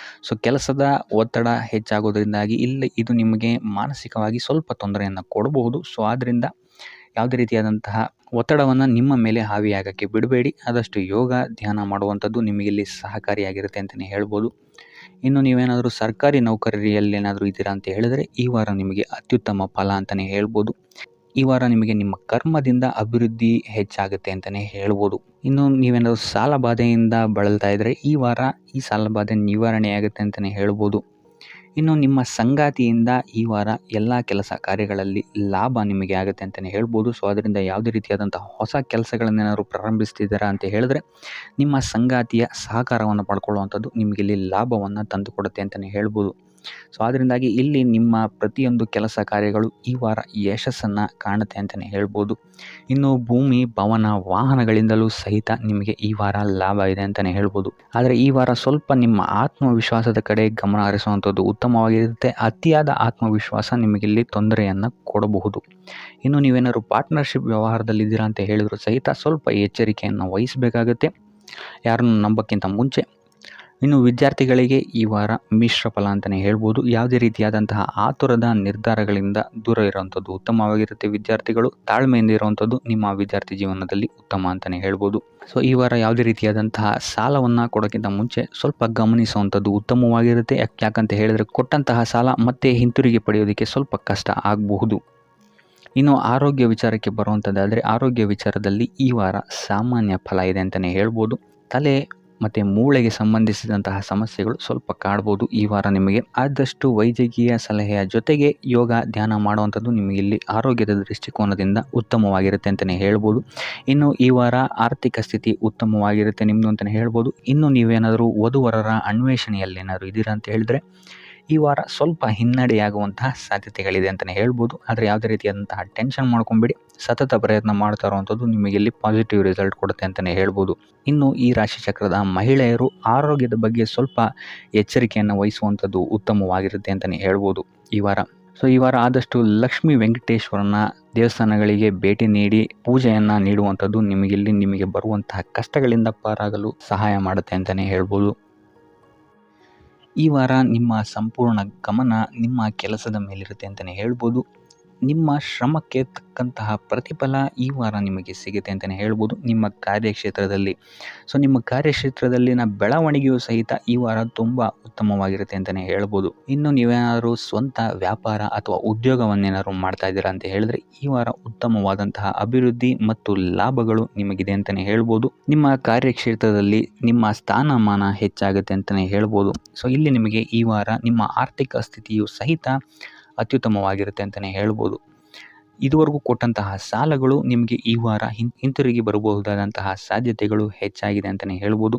ಸೊ ಕೆಲಸದ ಒತ್ತಡ ಹೆಚ್ಚಾಗೋದ್ರಿಂದಾಗಿ ಇಲ್ಲಿ ಇದು ನಿಮಗೆ ಮಾನಸಿಕವಾಗಿ ಸ್ವಲ್ಪ ತೊಂದರೆಯನ್ನು ಕೊಡಬಹುದು. ಸೊ ಆದ್ದರಿಂದ ಯಾವುದೇ ರೀತಿಯಾದಂತಹ ಒತ್ತಡವನ್ನು ನಿಮ್ಮ ಮೇಲೆ ಹಾವಿಯಾಗಕ್ಕೆ ಬಿಡಬೇಡಿ. ಆದಷ್ಟು ಯೋಗ ಧ್ಯಾನ ಮಾಡುವಂಥದ್ದು ನಿಮಗಿಲ್ಲಿ ಸಹಕಾರಿಯಾಗಿರುತ್ತೆ ಅಂತಲೇ ಹೇಳ್ಬೋದು. ಇನ್ನು ನೀವೇನಾದರೂ ಸರ್ಕಾರಿ ನೌಕರಿಯಲ್ಲೇನಾದರೂ ಇದ್ದೀರಾ ಅಂತ ಹೇಳಿದರೆ ಈ ವಾರ ನಿಮಗೆ ಅತ್ಯುತ್ತಮ ಫಲ ಅಂತಲೇ ಹೇಳ್ಬೋದು. ಈ ವಾರ ನಿಮಗೆ ನಿಮ್ಮ ಕರ್ಮದಿಂದ ಅಭಿವೃದ್ಧಿ ಹೆಚ್ಚಾಗುತ್ತೆ ಅಂತಲೇ ಹೇಳ್ಬೋದು. ಇನ್ನು ನೀವೇನಾದರೂ ಸಾಲ ಬಾಧೆಯಿಂದ ಬಳಲ್ತಾ ಇದ್ದರೆ ಈ ವಾರ ಈ ಸಾಲ ಬಾಧೆ ನಿವಾರಣೆಯಾಗುತ್ತೆ ಅಂತಲೇ ಹೇಳ್ಬೋದು. ಇನ್ನು ನಿಮ್ಮ ಸಂಗಾತಿಯಿಂದ ಈ ವಾರ ಎಲ್ಲ ಕೆಲಸ ಕಾರ್ಯಗಳಲ್ಲಿ ಲಾಭ ನಿಮಗೆ ಆಗುತ್ತೆ ಅಂತಲೇ ಹೇಳ್ಬೋದು. ಸೊ ಅದರಿಂದ ಯಾವುದೇ ರೀತಿಯಾದಂತಹ ಹೊಸ ಕೆಲಸಗಳನ್ನೇನಾದ್ರು ಪ್ರಾರಂಭಿಸ್ತಿದ್ದೀರಾ ಅಂತ ಹೇಳಿದ್ರೆ ನಿಮ್ಮ ಸಂಗಾತಿಯ ಸಹಕಾರವನ್ನು ಪಡ್ಕೊಳ್ಳುವಂಥದ್ದು ನಿಮಗೆ ಇಲ್ಲಿ ಲಾಭವನ್ನು ತಂದುಕೊಡುತ್ತೆ ಅಂತಲೇ ಹೇಳ್ಬೋದು. ಸೊ ಅದರಿಂದಾಗಿ ಇಲ್ಲಿ ನಿಮ್ಮ ಪ್ರತಿಯೊಂದು ಕೆಲಸ ಕಾರ್ಯಗಳು ಈ ವಾರ ಯಶಸ್ಸನ್ನು ಕಾಣುತ್ತೆ ಅಂತಲೇ ಹೇಳ್ಬೋದು. ಇನ್ನು ಭೂಮಿ, ಭವನ, ವಾಹನಗಳಿಂದಲೂ ಸಹಿತ ನಿಮಗೆ ಈ ವಾರ ಲಾಭ ಇದೆ ಅಂತಲೇ ಹೇಳ್ಬೋದು. ಆದರೆ ಈ ವಾರ ಸ್ವಲ್ಪ ನಿಮ್ಮ ಆತ್ಮವಿಶ್ವಾಸದ ಕಡೆ ಗಮನ ಹರಿಸುವಂಥದ್ದು ಉತ್ತಮವಾಗಿರುತ್ತೆ. ಅತಿಯಾದ ಆತ್ಮವಿಶ್ವಾಸ ನಿಮಗಿಲ್ಲಿ ತೊಂದರೆಯನ್ನು ಕೊಡಬಹುದು. ಇನ್ನು ನೀವೇನಾದ್ರು ಪಾರ್ಟ್ನರ್ಶಿಪ್ ವ್ಯವಹಾರದಲ್ಲಿದ್ದೀರಾ ಅಂತ ಹೇಳಿದ್ರು ಸಹಿತ ಸ್ವಲ್ಪ ಎಚ್ಚರಿಕೆಯನ್ನು ವಹಿಸಬೇಕಾಗುತ್ತೆ ಯಾರನ್ನು ನಂಬೋಕ್ಕಿಂತ ಮುಂಚೆ. ಇನ್ನು ವಿದ್ಯಾರ್ಥಿಗಳಿಗೆ ಈ ವಾರ ಮಿಶ್ರ ಫಲ ಅಂತಲೇ ಹೇಳ್ಬೋದು. ಯಾವುದೇ ರೀತಿಯಾದಂತಹ ಆತುರದ ನಿರ್ಧಾರಗಳಿಂದ ದೂರ ಇರುವಂಥದ್ದು ಉತ್ತಮವಾಗಿರುತ್ತೆ. ವಿದ್ಯಾರ್ಥಿಗಳು ತಾಳ್ಮೆಯಿಂದ ಇರುವಂಥದ್ದು ನಿಮ್ಮ ವಿದ್ಯಾರ್ಥಿ ಜೀವನದಲ್ಲಿ ಉತ್ತಮ ಅಂತಲೇ ಹೇಳ್ಬೋದು. ಸೊ ಈ ವಾರ ಯಾವುದೇ ರೀತಿಯಾದಂತಹ ಸಾಲವನ್ನು ಕೊಡೋಕ್ಕಿಂತ ಮುಂಚೆ ಸ್ವಲ್ಪ ಗಮನಿಸುವಂಥದ್ದು ಉತ್ತಮವಾಗಿರುತ್ತೆ. ಯಾಕಂತ ಹೇಳಿದರೆ ಕೊಟ್ಟಂತಹ ಸಾಲ ಮತ್ತೆ ಹಿಂತಿರುಗಿ ಪಡೆಯೋದಕ್ಕೆ ಸ್ವಲ್ಪ ಕಷ್ಟ ಆಗಬಹುದು. ಇನ್ನು ಆರೋಗ್ಯ ವಿಚಾರಕ್ಕೆ ಬರುವಂಥದ್ದಾದರೆ ಆರೋಗ್ಯ ವಿಚಾರದಲ್ಲಿ ಈ ವಾರ ಸಾಮಾನ್ಯ ಫಲ ಇದೆ ಅಂತಲೇ ಹೇಳ್ಬೋದು. ತಲೆ ಮತ್ತು ಮೂಳೆಗೆ ಸಂಬಂಧಿಸಿದಂತಹ ಸಮಸ್ಯೆಗಳು ಸ್ವಲ್ಪ ಕಾಡ್ಬೋದು ಈ ವಾರ ನಿಮಗೆ. ಆದಷ್ಟು ವೈದ್ಯಕೀಯ ಸಲಹೆಯ ಜೊತೆಗೆ ಯೋಗ, ಧ್ಯಾನ ಮಾಡುವಂಥದ್ದು ನಿಮಗಿಲ್ಲಿ ಆರೋಗ್ಯದ ದೃಷ್ಟಿಕೋನದಿಂದ ಉತ್ತಮವಾಗಿರುತ್ತೆ ಅಂತಲೇ ಹೇಳ್ಬೋದು. ಇನ್ನು ಈ ವಾರ ಆರ್ಥಿಕ ಸ್ಥಿತಿ ಉತ್ತಮವಾಗಿರುತ್ತೆ ನಿಮ್ಮದು ಅಂತಲೇ ಹೇಳ್ಬೋದು. ಇನ್ನು ನೀವೇನಾದರೂ ವಧುವರರ ಅನ್ವೇಷಣೆಯಲ್ಲೇನಾದರೂ ಇದ್ದೀರಾ ಅಂತ ಹೇಳಿದ್ರೆ ಈ ವಾರ ಸ್ವಲ್ಪ ಹಿನ್ನಡೆಯಾಗುವಂತಹ ಸಾಧ್ಯತೆಗಳಿದೆ ಅಂತಲೇ ಹೇಳ್ಬೋದು. ಆದರೆ ಯಾವುದೇ ರೀತಿಯಾದಂತಹ ಟೆನ್ಷನ್ ಮಾಡ್ಕೊಂಬೇಡಿ. ಸತತ ಪ್ರಯತ್ನ ಮಾಡ್ತಾ ಇರುವಂಥದ್ದು ನಿಮಗೆ ಇಲ್ಲಿ ಪಾಸಿಟಿವ್ ರಿಸಲ್ಟ್ ಕೊಡುತ್ತೆ ಅಂತಲೇ ಹೇಳ್ಬೋದು. ಇನ್ನು ಈ ರಾಶಿಚಕ್ರದ ಮಹಿಳೆಯರು ಆರೋಗ್ಯದ ಬಗ್ಗೆ ಸ್ವಲ್ಪ ಎಚ್ಚರಿಕೆಯನ್ನು ವಹಿಸುವಂಥದ್ದು ಉತ್ತಮವಾಗಿರುತ್ತೆ ಅಂತಲೇ ಹೇಳ್ಬೋದು ಈ ವಾರ. ಸೊ ಈ ವಾರ ಆದಷ್ಟು ಲಕ್ಷ್ಮೀ ವೆಂಕಟೇಶ್ವರನ ದೇವಸ್ಥಾನಗಳಿಗೆ ಭೇಟಿ ನೀಡಿ ಪೂಜೆಯನ್ನು ನೀಡುವಂಥದ್ದು ನಿಮಗೆ ಬರುವಂತಹ ಕಷ್ಟಗಳಿಂದ ಪಾರಾಗಲು ಸಹಾಯ ಮಾಡುತ್ತೆ ಅಂತಲೇ ಹೇಳ್ಬೋದು. ಈ ವಾರ ನಿಮ್ಮ ಸಂಪೂರ್ಣ ಗಮನ ನಿಮ್ಮ ಕೆಲಸದ ಮೇಲಿರುತ್ತೆ ಅಂತಲೇ ಹೇಳ್ಬೋದು. ನಿಮ್ಮ ಶ್ರಮಕ್ಕೆ ತಕ್ಕಂತಹ ಪ್ರತಿಫಲ ಈ ವಾರ ನಿಮಗೆ ಸಿಗುತ್ತೆ ಅಂತಲೇ ಹೇಳ್ಬೋದು ನಿಮ್ಮ ಕಾರ್ಯಕ್ಷೇತ್ರದಲ್ಲಿ. ಸೊ ನಿಮ್ಮ ಕಾರ್ಯಕ್ಷೇತ್ರದಲ್ಲಿನ ಬೆಳವಣಿಗೆಯೂ ಸಹಿತ ಈ ವಾರ ತುಂಬ ಉತ್ತಮವಾಗಿರುತ್ತೆ ಅಂತಲೇ ಹೇಳ್ಬೋದು. ಇನ್ನು ನೀವೇನಾದರೂ ಸ್ವಂತ ವ್ಯಾಪಾರ ಅಥವಾ ಉದ್ಯೋಗವನ್ನೇನಾದ್ರು ಮಾಡ್ತಾ ಇದ್ದೀರಾ ಅಂತ ಹೇಳಿದ್ರೆ ಈ ವಾರ ಉತ್ತಮವಾದಂತಹ ಅಭಿವೃದ್ಧಿ ಮತ್ತು ಲಾಭಗಳು ನಿಮಗಿದೆ ಅಂತಲೇ ಹೇಳ್ಬೋದು. ನಿಮ್ಮ ಕಾರ್ಯಕ್ಷೇತ್ರದಲ್ಲಿ ನಿಮ್ಮ ಸ್ಥಾನಮಾನ ಹೆಚ್ಚಾಗುತ್ತೆ ಅಂತಲೇ ಹೇಳ್ಬೋದು. ಸೊ ಇಲ್ಲಿ ನಿಮಗೆ ಈ ವಾರ ನಿಮ್ಮ ಆರ್ಥಿಕ ಸ್ಥಿತಿಯು ಸಹಿತ ಅತ್ಯುತ್ತಮವಾಗಿರುತ್ತೆ ಅಂತಲೇ ಹೇಳ್ಬೋದು. ಇದುವರೆಗೂ ಕೊಟ್ಟಂತಹ ಸಾಲಗಳು ನಿಮಗೆ ಈ ವಾರ ಹಿಂತಿರುಗಿ ಬರಬಹುದಾದಂತಹ ಸಾಧ್ಯತೆಗಳು ಹೆಚ್ಚಾಗಿದೆ ಅಂತಲೇ ಹೇಳ್ಬೋದು.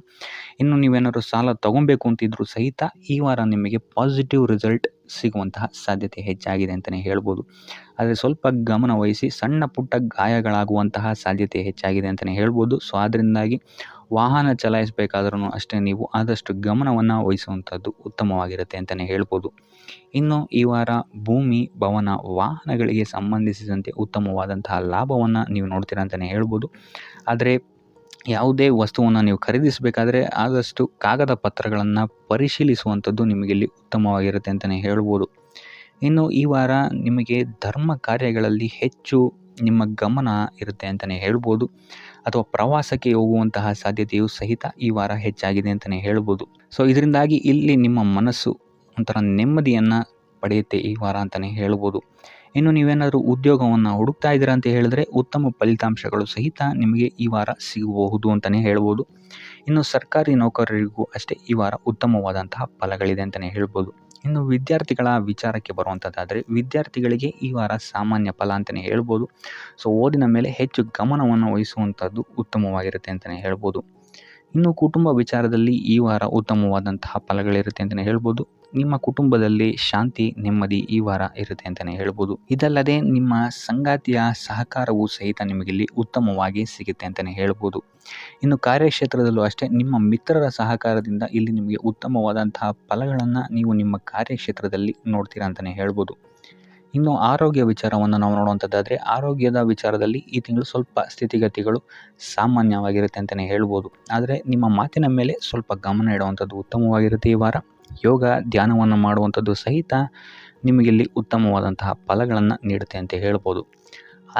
ಇನ್ನು ನೀವೇನಾದರೂ ಸಾಲ ತಗೊಬೇಕು ಅಂತಿದ್ರು ಸಹಿತ ಈ ವಾರ ನಿಮಗೆ ಪಾಸಿಟಿವ್ ರಿಸಲ್ಟ್ ಸಿಗುವಂತಹ ಸಾಧ್ಯತೆ ಹೆಚ್ಚಾಗಿದೆ ಅಂತಲೇ ಹೇಳ್ಬೋದು. ಆದರೆ ಸ್ವಲ್ಪ ಗಮನ ವಹಿಸಿ, ಸಣ್ಣ ಪುಟ್ಟ ಗಾಯಗಳಾಗುವಂತಹ ಸಾಧ್ಯತೆ ಹೆಚ್ಚಾಗಿದೆ ಅಂತಲೇ ಹೇಳ್ಬೋದು. ಸೊ ಅದರಿಂದಾಗಿ ವಾಹನ ಚಲಾಯಿಸಬೇಕಾದ್ರೂ ಅಷ್ಟೇ ನೀವು ಆದಷ್ಟು ಗಮನವನ್ನು ವಹಿಸುವಂಥದ್ದು ಉತ್ತಮವಾಗಿರುತ್ತೆ ಅಂತಲೇ ಹೇಳ್ಬೋದು. ಇನ್ನು ಈ ವಾರ ಭೂಮಿ, ಭವನ, ವಾಹನಗಳಿಗೆ ಸಂಬಂಧಿಸಿದಂತೆ ಉತ್ತಮವಾದಂತಹ ಲಾಭವನ್ನು ನೀವು ನೋಡ್ತೀರಾ ಅಂತಲೇ ಹೇಳ್ಬೋದು. ಆದರೆ ಯಾವುದೇ ವಸ್ತುವನ್ನು ನೀವು ಖರೀದಿಸಬೇಕಾದ್ರೆ ಆದಷ್ಟು ಕಾಗದ ಪತ್ರಗಳನ್ನು ಪರಿಶೀಲಿಸುವಂಥದ್ದು ನಿಮಗಿಲ್ಲಿ ಉತ್ತಮವಾಗಿರುತ್ತೆ ಅಂತಲೇ ಹೇಳ್ಬೋದು. ಇನ್ನು ಈ ವಾರ ನಿಮಗೆ ಧರ್ಮ ಕಾರ್ಯಗಳಲ್ಲಿ ಹೆಚ್ಚು ನಿಮ್ಮ ಗಮನ ಇರುತ್ತೆ ಅಂತಲೇ ಹೇಳ್ಬೋದು. ಅಥವಾ ಪ್ರವಾಸಕ್ಕೆ ಹೋಗುವಂತಹ ಸಾಧ್ಯತೆಯು ಸಹಿತ ಈ ವಾರ ಹೆಚ್ಚಾಗಿದೆ ಅಂತಲೇ ಹೇಳ್ಬೋದು. ಸೊ ಇದರಿಂದಾಗಿ ಇಲ್ಲಿ ನಿಮ್ಮ ಮನಸ್ಸು ಒಂಥರ ನೆಮ್ಮದಿಯನ್ನು ಪಡೆಯುತ್ತೆ ಈ ವಾರ ಅಂತಲೇ ಹೇಳ್ಬೋದು. ಇನ್ನು ನೀವೇನಾದರೂ ಉದ್ಯೋಗವನ್ನು ಹುಡುಕ್ತಾ ಇದ್ದೀರಾ ಅಂತ ಹೇಳಿದ್ರೆ ಉತ್ತಮ ಫಲಿತಾಂಶಗಳು ಸಹಿತ ನಿಮಗೆ ಈ ವಾರ ಸಿಗಬಹುದು ಅಂತಲೇ ಹೇಳ್ಬೋದು. ಇನ್ನು ಸರ್ಕಾರಿ ನೌಕರರಿಗೂ ಅಷ್ಟೇ ಈ ವಾರ ಉತ್ತಮವಾದಂತಹ ಫಲಗಳಿದೆ ಅಂತಲೇ ಹೇಳ್ಬೋದು. ಇನ್ನು ವಿದ್ಯಾರ್ಥಿಗಳ ವಿಚಾರಕ್ಕೆ ಬರುವಂಥದ್ದಾದರೆ ವಿದ್ಯಾರ್ಥಿಗಳಿಗೆ ಈ ವಾರ ಸಾಮಾನ್ಯ ಫಲ ಅಂತಲೇ ಹೇಳ್ಬೋದು. ಸೊ ಓದಿನ ಮೇಲೆ ಹೆಚ್ಚು ಗಮನವನ್ನು ವಹಿಸುವಂಥದ್ದು ಉತ್ತಮವಾಗಿರುತ್ತೆ ಅಂತಲೇ ಹೇಳ್ಬೋದು. ಇನ್ನು ಕುಟುಂಬ ವಿಚಾರದಲ್ಲಿ ಈ ವಾರ ಉತ್ತಮವಾದಂತಹ ಫಲಗಳಿರುತ್ತೆ ಅಂತಲೇ ಹೇಳ್ಬೋದು. ನಿಮ್ಮ ಕುಟುಂಬದಲ್ಲಿ ಶಾಂತಿ, ನೆಮ್ಮದಿ ಈ ವಾರ ಇರುತ್ತೆ ಅಂತಲೇ ಹೇಳ್ಬೋದು. ಇದಲ್ಲದೆ ನಿಮ್ಮ ಸಂಗಾತಿಯ ಸಹಕಾರವೂ ಸಹಿತ ನಿಮಗಿಲ್ಲಿ ಉತ್ತಮವಾಗಿ ಸಿಗುತ್ತೆ ಅಂತಲೇ ಹೇಳ್ಬೋದು. ಇನ್ನು ಕಾರ್ಯಕ್ಷೇತ್ರದಲ್ಲೂ ಅಷ್ಟೇ ನಿಮ್ಮ ಮಿತ್ರರ ಸಹಕಾರದಿಂದ ಇಲ್ಲಿ ನಿಮಗೆ ಉತ್ತಮವಾದಂತಹ ಫಲಗಳನ್ನು ನೀವು ನಿಮ್ಮ ಕಾರ್ಯಕ್ಷೇತ್ರದಲ್ಲಿ ನೋಡ್ತೀರಾ ಅಂತಲೇ ಹೇಳ್ಬೋದು. ಇನ್ನು ಆರೋಗ್ಯ ವಿಚಾರವನ್ನು ನಾವು ನೋಡುವಂಥದ್ದಾದರೆ ಆರೋಗ್ಯದ ವಿಚಾರದಲ್ಲಿ ಈ ತಿಂಗಳು ಸ್ವಲ್ಪ ಸ್ಥಿತಿಗತಿಗಳು ಸಾಮಾನ್ಯವಾಗಿರುತ್ತೆ ಅಂತಲೇ ಹೇಳ್ಬೋದು. ಆದರೆ ನಿಮ್ಮ ಮಾತಿನ ಮೇಲೆ ಸ್ವಲ್ಪ ಗಮನ ಇಡುವಂಥದ್ದು ಉತ್ತಮವಾಗಿರುತ್ತೆ ಈ ವಾರ. ಯೋಗ, ಧ್ಯಾನವನ್ನು ಮಾಡುವಂಥದ್ದು ಸಹಿತ ನಿಮಗಿಲ್ಲಿ ಉತ್ತಮವಾದಂತಹ ಫಲಗಳನ್ನು ನೀಡುತ್ತೆ ಅಂತ ಹೇಳ್ಬೋದು.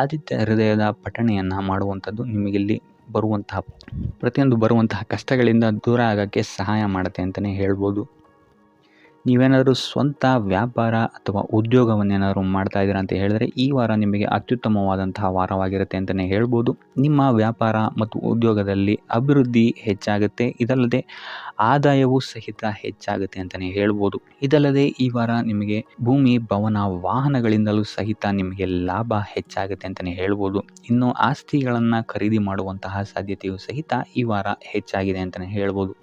ಆದಿತ್ಯ ಹೃದಯದ ಪಠಣೆಯನ್ನು ಮಾಡುವಂಥದ್ದು ನಿಮಗಿಲ್ಲಿ ಬರುವಂತಹ ಕಷ್ಟಗಳಿಂದ ದೂರ ಆಗೋಕ್ಕೆ ಸಹಾಯ ಮಾಡುತ್ತೆ ಅಂತಲೇ ಹೇಳ್ಬೋದು. ನೀವೇನಾದರೂ ಸ್ವಂತ ವ್ಯಾಪಾರ ಅಥವಾ ಉದ್ಯೋಗವನ್ನೇನಾದರೂ ಮಾಡ್ತಾ ಇದ್ದೀರಾ ಅಂತ ಹೇಳಿದ್ರೆ ಈ ವಾರ ನಿಮಗೆ ಅತ್ಯುತ್ತಮವಾದಂತಹ ವಾರವಾಗಿರುತ್ತೆ ಅಂತಲೇ ಹೇಳ್ಬೋದು. ನಿಮ್ಮ ವ್ಯಾಪಾರ ಮತ್ತು ಉದ್ಯೋಗದಲ್ಲಿ ಅಭಿವೃದ್ಧಿ ಹೆಚ್ಚಾಗುತ್ತೆ. ಇದಲ್ಲದೆ ಆದಾಯವೂ ಸಹಿತ ಹೆಚ್ಚಾಗುತ್ತೆ ಅಂತಲೇ ಹೇಳ್ಬೋದು. ಇದಲ್ಲದೆ ಈ ವಾರ ನಿಮಗೆ ಭೂಮಿ, ಭವನ, ವಾಹನಗಳಿಂದಲೂ ಸಹಿತ ನಿಮಗೆ ಲಾಭ ಹೆಚ್ಚಾಗುತ್ತೆ ಅಂತಲೇ ಹೇಳ್ಬೋದು. ಇನ್ನು ಆಸ್ತಿಗಳನ್ನು ಖರೀದಿ ಮಾಡುವಂತಹ ಸಾಧ್ಯತೆಯೂ ಸಹಿತ ಈ ವಾರ ಹೆಚ್ಚಾಗಿದೆ ಅಂತಲೇ ಹೇಳ್ಬೋದು.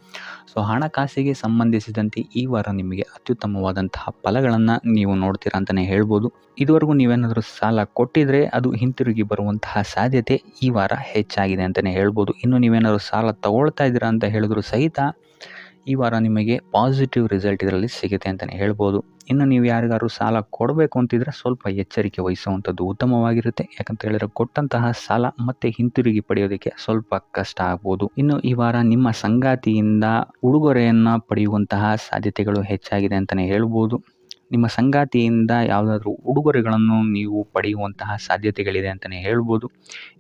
ಸೊ ಹಣಕಾಸಿಗೆ ಸಂಬಂಧಿಸಿದಂತೆ ಈ ವಾರ ನಿಮಗೆ ಅತ್ಯುತ್ತಮವಾದಂತಹ ಫಲಗಳನ್ನು ನೀವು ನೋಡ್ತೀರಾ ಅಂತಲೇ ಹೇಳ್ಬೋದು. ಇದುವರೆಗೂ ನೀವೇನಾದರೂ ಸಾಲ ಕೊಟ್ಟಿದ್ರೆ ಅದು ಹಿಂತಿರುಗಿ ಬರುವಂತಹ ಸಾಧ್ಯತೆ ಈ ವಾರ ಹೆಚ್ಚಾಗಿದೆ ಅಂತಲೇ ಹೇಳ್ಬೋದು. ಇನ್ನು ನೀವೇನಾದರೂ ಸಾಲ ತಗೊಳ್ತಾ ಇದ್ದೀರಾ ಅಂತ ಹೇಳಿದ್ರು ಸಹಿತ ಈ ವಾರ ನಿಮಗೆ ಪಾಸಿಟಿವ್ ರಿಸಲ್ಟ್ ಇದರಲ್ಲಿ ಸಿಗುತ್ತೆ ಅಂತಲೇ ಹೇಳ್ಬೋದು. ಇನ್ನು ನೀವು ಯಾರಿಗಾದ್ರು ಸಾಲ ಕೊಡಬೇಕು ಅಂತಿದ್ರೆ ಸ್ವಲ್ಪ ಎಚ್ಚರಿಕೆ ವಹಿಸುವಂಥದ್ದು ಉತ್ತಮವಾಗಿರುತ್ತೆ. ಯಾಕಂತ ಹೇಳಿದ್ರೆ ಕೊಟ್ಟಂತಹ ಸಾಲ ಮತ್ತೆ ಹಿಂತಿರುಗಿ ಪಡೆಯೋದಕ್ಕೆ ಸ್ವಲ್ಪ ಕಷ್ಟ ಆಗ್ಬೋದು. ಇನ್ನು ಈ ವಾರ ನಿಮ್ಮ ಸಂಗಾತಿಯಿಂದ ಉಡುಗೊರೆಯನ್ನು ಪಡೆಯುವಂತಹ ಸಾಧ್ಯತೆಗಳು ಹೆಚ್ಚಾಗಿದೆ ಅಂತಲೇ ಹೇಳ್ಬೋದು. ನಿಮ್ಮ ಸಂಗಾತಿಯಿಂದ ಯಾವುದಾದ್ರೂ ಉಡುಗೊರೆಗಳನ್ನು ನೀವು ಪಡೆಯುವಂತಹ ಸಾಧ್ಯತೆಗಳಿದೆ ಅಂತಲೇ ಹೇಳ್ಬೋದು.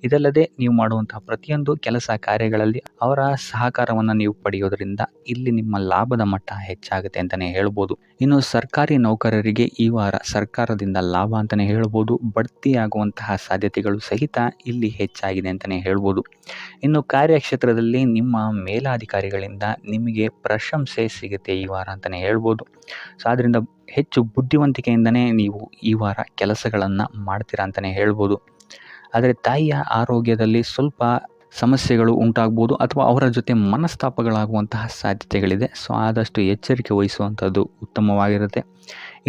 ಇದಲ್ಲದೆ ನೀವು ಮಾಡುವಂತಹ ಪ್ರತಿಯೊಂದು ಕೆಲಸ ಕಾರ್ಯಗಳಲ್ಲಿ ಅವರ ಸಹಕಾರವನ್ನು ನೀವು ಪಡೆಯೋದ್ರಿಂದ ಇಲ್ಲಿ ನಿಮ್ಮ ಲಾಭದ ಮಟ್ಟ ಹೆಚ್ಚಾಗುತ್ತೆ ಅಂತಲೇ ಹೇಳ್ಬೋದು. ಇನ್ನು ಸರ್ಕಾರಿ ನೌಕರರಿಗೆ ಈ ವಾರ ಸರ್ಕಾರದಿಂದ ಲಾಭ ಅಂತಲೇ ಹೇಳ್ಬೋದು. ಬಡ್ತಿಯಾಗುವಂತಹ ಸಾಧ್ಯತೆಗಳು ಸಹಿತ ಇಲ್ಲಿ ಹೆಚ್ಚಾಗಿದೆ ಅಂತಲೇ ಹೇಳ್ಬೋದು. ಇನ್ನು ಕಾರ್ಯಕ್ಷೇತ್ರದಲ್ಲಿ ನಿಮ್ಮ ಮೇಲಾಧಿಕಾರಿಗಳಿಂದ ನಿಮಗೆ ಪ್ರಶಂಸೆ ಸಿಗುತ್ತೆ ಈ ವಾರ ಅಂತಲೇ ಹೇಳ್ಬೋದು. ಸೊ ಆದ್ದರಿಂದ ಹೆಚ್ಚು ಬುದ್ಧಿವಂತಿಕೆಯಿಂದನೇ ನೀವು ಈ ವಾರ ಕೆಲಸಗಳನ್ನು ಮಾಡ್ತೀರಾ ಅಂತಲೇ ಹೇಳ್ಬೋದು. ಆದರೆ ತಾಯಿಯ ಆರೋಗ್ಯದಲ್ಲಿ ಸ್ವಲ್ಪ ಸಮಸ್ಯೆಗಳು ಉಂಟಾಗ್ಬೋದು ಅಥವಾ ಅವರ ಜೊತೆ ಮನಸ್ತಾಪಗಳಾಗುವಂತಹ ಸಾಧ್ಯತೆಗಳಿದೆ. ಸೊ ಆದಷ್ಟು ಎಚ್ಚರಿಕೆ ವಹಿಸುವಂಥದ್ದು ಉತ್ತಮವಾಗಿರುತ್ತೆ.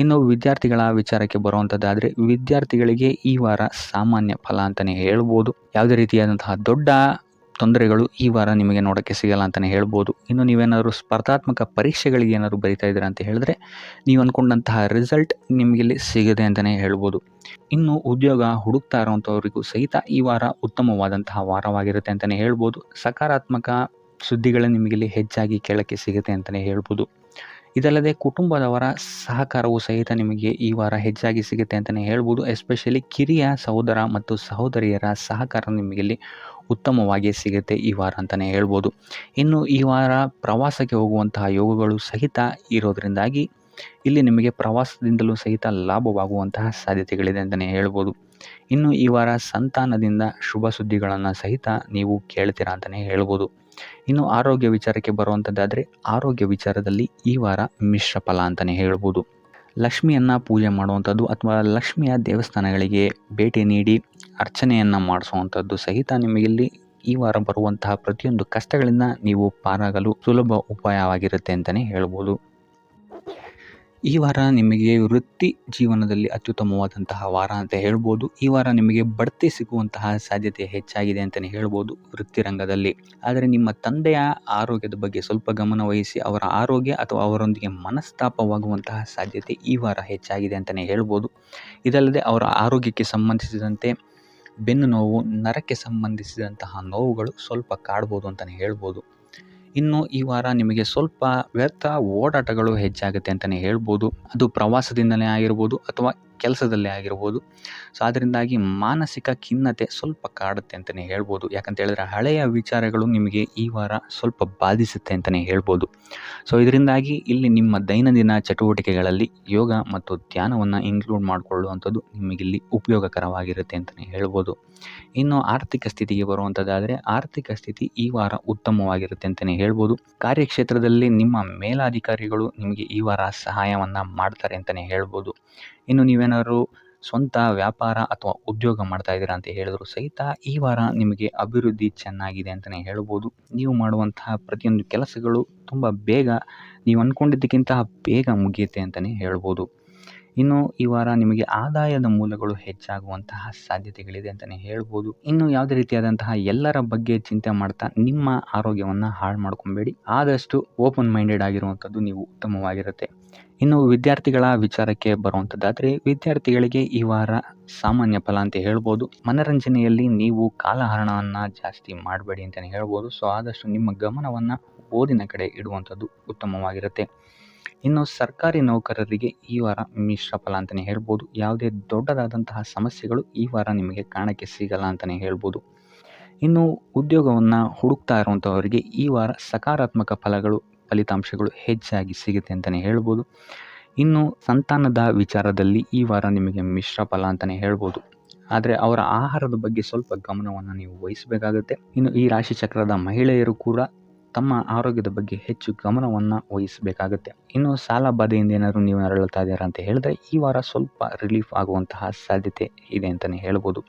ಇನ್ನು ವಿದ್ಯಾರ್ಥಿಗಳ ವಿಚಾರಕ್ಕೆ ಬರುವಂಥದ್ದಾದರೆ ವಿದ್ಯಾರ್ಥಿಗಳಿಗೆ ಈ ವಾರ ಸಾಮಾನ್ಯ ಫಲ ಅಂತಲೇ ಹೇಳ್ಬೋದು. ಯಾವುದೇ ರೀತಿಯಾದಂತಹ ದೊಡ್ಡ ತೊಂದರೆಗಳು ಈ ವಾರ ನಿಮಗೆ ನೋಡೋಕ್ಕೆ ಸಿಗಲ್ಲ ಅಂತಲೇ ಹೇಳ್ಬೋದು. ಇನ್ನು ನೀವೇನಾದರೂ ಸ್ಪರ್ಧಾತ್ಮಕ ಪರೀಕ್ಷೆಗಳಿಗೆ ಏನಾದರೂ ಬರಿತಾ ಇದ್ದೀರಾ ಅಂತ ಹೇಳಿದ್ರೆ ನೀವು ಅಂದ್ಕೊಂಡಂತಹ ರಿಸಲ್ಟ್ ನಿಮಗಿಲ್ಲಿ ಸಿಗದೆ ಅಂತಲೇ ಹೇಳ್ಬೋದು. ಇನ್ನು ಉದ್ಯೋಗ ಹುಡುಕ್ತಾ ಇರೋವಂಥವ್ರಿಗೂ ಸಹಿತ ಈ ವಾರ ಉತ್ತಮವಾದಂತಹ ವಾರವಾಗಿರುತ್ತೆ ಅಂತಲೇ ಹೇಳ್ಬೋದು. ಸಕಾರಾತ್ಮಕ ಸುದ್ದಿಗಳೇ ನಿಮಗಿಲ್ಲಿ ಹೆಚ್ಚಾಗಿ ಕೇಳೋಕ್ಕೆ ಸಿಗುತ್ತೆ ಅಂತಲೇ ಹೇಳ್ಬೋದು. ಇದಲ್ಲದೆ ಕುಟುಂಬದವರ ಸಹಕಾರವೂ ಸಹಿತ ನಿಮಗೆ ಈ ವಾರ ಹೆಚ್ಚಾಗಿ ಸಿಗುತ್ತೆ ಅಂತಲೇ ಹೇಳ್ಬೋದು. ಎಸ್ಪೆಷಲಿ ಕಿರಿಯ ಸಹೋದರ ಮತ್ತು ಸಹೋದರಿಯರ ಸಹಕಾರ ನಿಮಗಿಲ್ಲಿ ಉತ್ತಮವಾಗಿ ಸಿಗುತ್ತೆ ಈ ವಾರ ಅಂತಲೇ ಹೇಳ್ಬೋದು. ಇನ್ನು ಈ ವಾರ ಪ್ರವಾಸಕ್ಕೆ ಹೋಗುವಂತಹ ಯೋಗಗಳು ಸಹಿತ ಇರೋದರಿಂದಾಗಿ ಇಲ್ಲಿ ನಿಮಗೆ ಪ್ರವಾಸದಿಂದಲೂ ಸಹಿತ ಲಾಭವಾಗುವಂತಹ ಸಾಧ್ಯತೆಗಳಿದೆ ಅಂತಲೇ ಹೇಳ್ಬೋದು. ಇನ್ನು ಈ ವಾರ ಸಂತಾನದಿಂದ ಶುಭ ಸುದ್ದಿಗಳನ್ನು ಸಹಿತ ನೀವು ಕೇಳ್ತೀರಾ ಅಂತಲೇ ಹೇಳ್ಬೋದು. ಇನ್ನು ಆರೋಗ್ಯ ವಿಚಾರಕ್ಕೆ ಬರುವಂಥದ್ದಾದರೆ ಆರೋಗ್ಯ ವಿಚಾರದಲ್ಲಿ ಈ ವಾರ ಮಿಶ್ರ ಫಲ ಅಂತಲೇ ಹೇಳ್ಬೋದು. ಲಕ್ಷ್ಮಿಯನ್ನು ಪೂಜೆ ಮಾಡುವಂಥದ್ದು ಅಥವಾ ಲಕ್ಷ್ಮಿಯ ದೇವಸ್ಥಾನಗಳಿಗೆ ಭೇಟಿ ನೀಡಿ ಅರ್ಚನೆಯನ್ನು ಮಾಡಿಸುವಂಥದ್ದು ಸಹಿತ ನಿಮಗಿಲ್ಲಿ ಈ ವಾರ ಬರುವಂತಹ ಪ್ರತಿಯೊಂದು ಕಷ್ಟಗಳಿಂದ ನೀವು ಪಾರಾಗಲು ಸುಲಭ ಉಪಾಯವಾಗಿರುತ್ತೆ ಅಂತಲೇ ಹೇಳ್ಬೋದು. ಈ ವಾರ ನಿಮಗೆ ವೃತ್ತಿ ಜೀವನದಲ್ಲಿ ಅತ್ಯುತ್ತಮವಾದಂತಹ ವಾರ ಅಂತ ಹೇಳ್ಬೋದು. ಈ ವಾರ ನಿಮಗೆ ಬಡ್ತಿ ಸಿಗುವಂತಹ ಸಾಧ್ಯತೆ ಹೆಚ್ಚಾಗಿದೆ ಅಂತಲೇ ಹೇಳ್ಬೋದು ವೃತ್ತಿ ರಂಗದಲ್ಲಿ. ಆದರೆ ನಿಮ್ಮ ತಂದೆಯ ಆರೋಗ್ಯದ ಬಗ್ಗೆ ಸ್ವಲ್ಪ ಗಮನ ವಹಿಸಿ ಅವರ ಆರೋಗ್ಯ ಅಥವಾ ಅವರೊಂದಿಗೆ ಮನಸ್ತಾಪವಾಗುವಂತಹ ಸಾಧ್ಯತೆ ಈ ವಾರ ಹೆಚ್ಚಾಗಿದೆ ಅಂತಲೇ ಹೇಳ್ಬೋದು. ಇದಲ್ಲದೆ ಅವರ ಆರೋಗ್ಯಕ್ಕೆ ಸಂಬಂಧಿಸಿದಂತೆ ಬೆನ್ನು ನೋವು, ನರಕ್ಕೆ ಸಂಬಂಧಿಸಿದಂತಹ ನೋವುಗಳು ಸ್ವಲ್ಪ ಕಾಡ್ಬೋದು ಅಂತಲೇ ಹೇಳ್ಬೋದು. ಇನ್ನು ಈ ವಾರ ನಿಮಗೆ ಸ್ವಲ್ಪ ವ್ಯರ್ಥ ಓಡಾಟಗಳು ಹೆಚ್ಚಾಗುತ್ತೆ ಅಂತಲೇ ಹೇಳ್ಬೋದು. ಅದು ಪ್ರವಾಸದಿಂದಲೇ ಆಗಿರ್ಬೋದು ಅಥವಾ ಕೆಲಸದಲ್ಲೇ ಆಗಿರ್ಬೋದು. ಸೊ ಅದರಿಂದಾಗಿ ಮಾನಸಿಕ ಖಿನ್ನತೆ ಸ್ವಲ್ಪ ಕಾಡುತ್ತೆ ಅಂತಲೇ ಹೇಳ್ಬೋದು. ಯಾಕಂತ ಹೇಳಿದ್ರೆ ಹಳೆಯ ವಿಚಾರಗಳು ನಿಮಗೆ ಈ ವಾರ ಸ್ವಲ್ಪ ಬಾಧಿಸುತ್ತೆ ಅಂತಲೇ ಹೇಳ್ಬೋದು. ಸೊ ಇದರಿಂದಾಗಿ ಇಲ್ಲಿ ನಿಮ್ಮ ದೈನಂದಿನ ಚಟುವಟಿಕೆಗಳಲ್ಲಿ ಯೋಗ ಮತ್ತು ಧ್ಯಾನವನ್ನು ಇನ್ಕ್ಲೂಡ್ ಮಾಡಿಕೊಳ್ಳುವಂಥದ್ದು ನಿಮಗಿಲ್ಲಿ ಉಪಯೋಗಕರವಾಗಿರುತ್ತೆ ಅಂತಲೇ ಹೇಳ್ಬೋದು. ಇನ್ನು ಆರ್ಥಿಕ ಸ್ಥಿತಿಗೆ ಬರುವಂಥದ್ದಾದರೆ ಆರ್ಥಿಕ ಸ್ಥಿತಿ ಈ ವಾರ ಉತ್ತಮವಾಗಿರುತ್ತೆ ಅಂತಲೇ ಹೇಳ್ಬೋದು. ಕಾರ್ಯಕ್ಷೇತ್ರದಲ್ಲಿ ನಿಮ್ಮ ಮೇಲಾಧಿಕಾರಿಗಳು ನಿಮಗೆ ಈ ವಾರ ಸಹಾಯವನ್ನು ಮಾಡ್ತಾರೆ ಅಂತಲೇ ಹೇಳ್ಬೋದು. ಇನ್ನು ನೀವೇನಾದ್ರು ಸ್ವಂತ ವ್ಯಾಪಾರ ಅಥವಾ ಉದ್ಯೋಗ ಮಾಡ್ತಾ ಇದ್ದೀರಾ ಅಂತ ಹೇಳಿದ್ರು ಸಹಿತ ಈ ವಾರ ನಿಮಗೆ ಅಭಿವೃದ್ಧಿ ಚೆನ್ನಾಗಿದೆ ಅಂತಲೇ ಹೇಳ್ಬೋದು. ನೀವು ಮಾಡುವಂತಹ ಪ್ರತಿಯೊಂದು ಕೆಲಸಗಳು ತುಂಬ ಬೇಗ ನೀವು ಅಂದ್ಕೊಂಡಿದ್ದಕ್ಕಿಂತ ಬೇಗ ಮುಗಿಯುತ್ತೆ ಅಂತಲೇ ಹೇಳ್ಬೋದು. ಇನ್ನು ಈ ವಾರ ನಿಮಗೆ ಆದಾಯದ ಮೂಲಗಳು ಹೆಚ್ಚಾಗುವಂತಹ ಸಾಧ್ಯತೆಗಳಿದೆ ಅಂತಲೇ ಹೇಳ್ಬೋದು. ಇನ್ನು ಯಾವುದೇ ರೀತಿಯಾದಂತಹ ಎಲ್ಲರ ಬಗ್ಗೆ ಚಿಂತೆ ಮಾಡ್ತಾ ನಿಮ್ಮ ಆರೋಗ್ಯವನ್ನು ಹಾಳು ಮಾಡ್ಕೊಬೇಡಿ. ಆದಷ್ಟು ಓಪನ್ ಮೈಂಡೆಡ್ ಆಗಿರುವಂಥದ್ದು ನೀವು ಉತ್ತಮವಾಗಿರುತ್ತೆ. ಇನ್ನು ವಿದ್ಯಾರ್ಥಿಗಳ ವಿಚಾರಕ್ಕೆ ಬರುವಂಥದ್ದಾದರೆ ವಿದ್ಯಾರ್ಥಿಗಳಿಗೆ ಈ ವಾರ ಸಾಮಾನ್ಯ ಫಲ ಅಂತ ಹೇಳ್ಬೋದು. ಮನರಂಜನೆಯಲ್ಲಿ ನೀವು ಕಾಲಹರಣವನ್ನು ಜಾಸ್ತಿ ಮಾಡಬೇಡಿ ಅಂತಲೇ ಹೇಳ್ಬೋದು. ಸೊ ಆದಷ್ಟು ನಿಮ್ಮ ಗಮನವನ್ನು ಓದಿನ ಕಡೆ ಇಡುವಂಥದ್ದು ಉತ್ತಮವಾಗಿರುತ್ತೆ. ಇನ್ನು ಸರ್ಕಾರಿ ನೌಕರರಿಗೆ ಈ ವಾರ ಮಿಶ್ರ ಫಲ ಅಂತಲೇ ಹೇಳ್ಬೋದು. ಯಾವುದೇ ದೊಡ್ಡದಾದಂತಹ ಸಮಸ್ಯೆಗಳು ಈ ವಾರ ನಿಮಗೆ ಕಾಣಕ್ಕೆ ಸಿಗಲ್ಲ ಅಂತಲೇ ಹೇಳ್ಬೋದು. ಇನ್ನು ಉದ್ಯೋಗವನ್ನು ಹುಡುಕ್ತಾ ಇರುವಂಥವರಿಗೆ ಈ ವಾರ ಸಕಾರಾತ್ಮಕ ಫಲಿತಾಂಶಗಳು ಹೆಚ್ಚಾಗಿ ಸಿಗುತ್ತೆ ಅಂತಲೇ ಹೇಳ್ಬೋದು. ಇನ್ನು ಸಂತಾನದ ವಿಚಾರದಲ್ಲಿ ಈ ವಾರ ನಿಮಗೆ ಮಿಶ್ರ ಫಲ ಅಂತಲೇ ಹೇಳ್ಬೋದು. ಆದರೆ ಅವರ ಆಹಾರದ ಬಗ್ಗೆ ಸ್ವಲ್ಪ ಗಮನವನ್ನು ನೀವು ವಹಿಸಬೇಕಾಗುತ್ತೆ. ಇನ್ನು ಈ ರಾಶಿ ಚಕ್ರದ ಮಹಿಳೆಯರು ಕೂಡ ತಮ್ಮ ಆರೋಗ್ಯದ ಬಗ್ಗೆ ಹೆಚ್ಚು ಗಮನವನ್ನು ವಹಿಸಬೇಕಾಗುತ್ತೆ. ಇನ್ನು ಸಾಲ ಬಾಧೆಯಿಂದ ಏನಾದರೂ ನೀವು ನರಳುತ್ತಾ ಇದ್ದೀರಾ ಅಂತ ಹೇಳಿದ್ರೆ ಈ ವಾರ ಸ್ವಲ್ಪ ರಿಲೀಫ್ ಆಗುವಂತಹ ಸಾಧ್ಯತೆ ಇದೆ ಅಂತಲೇ ಹೇಳ್ಬೋದು.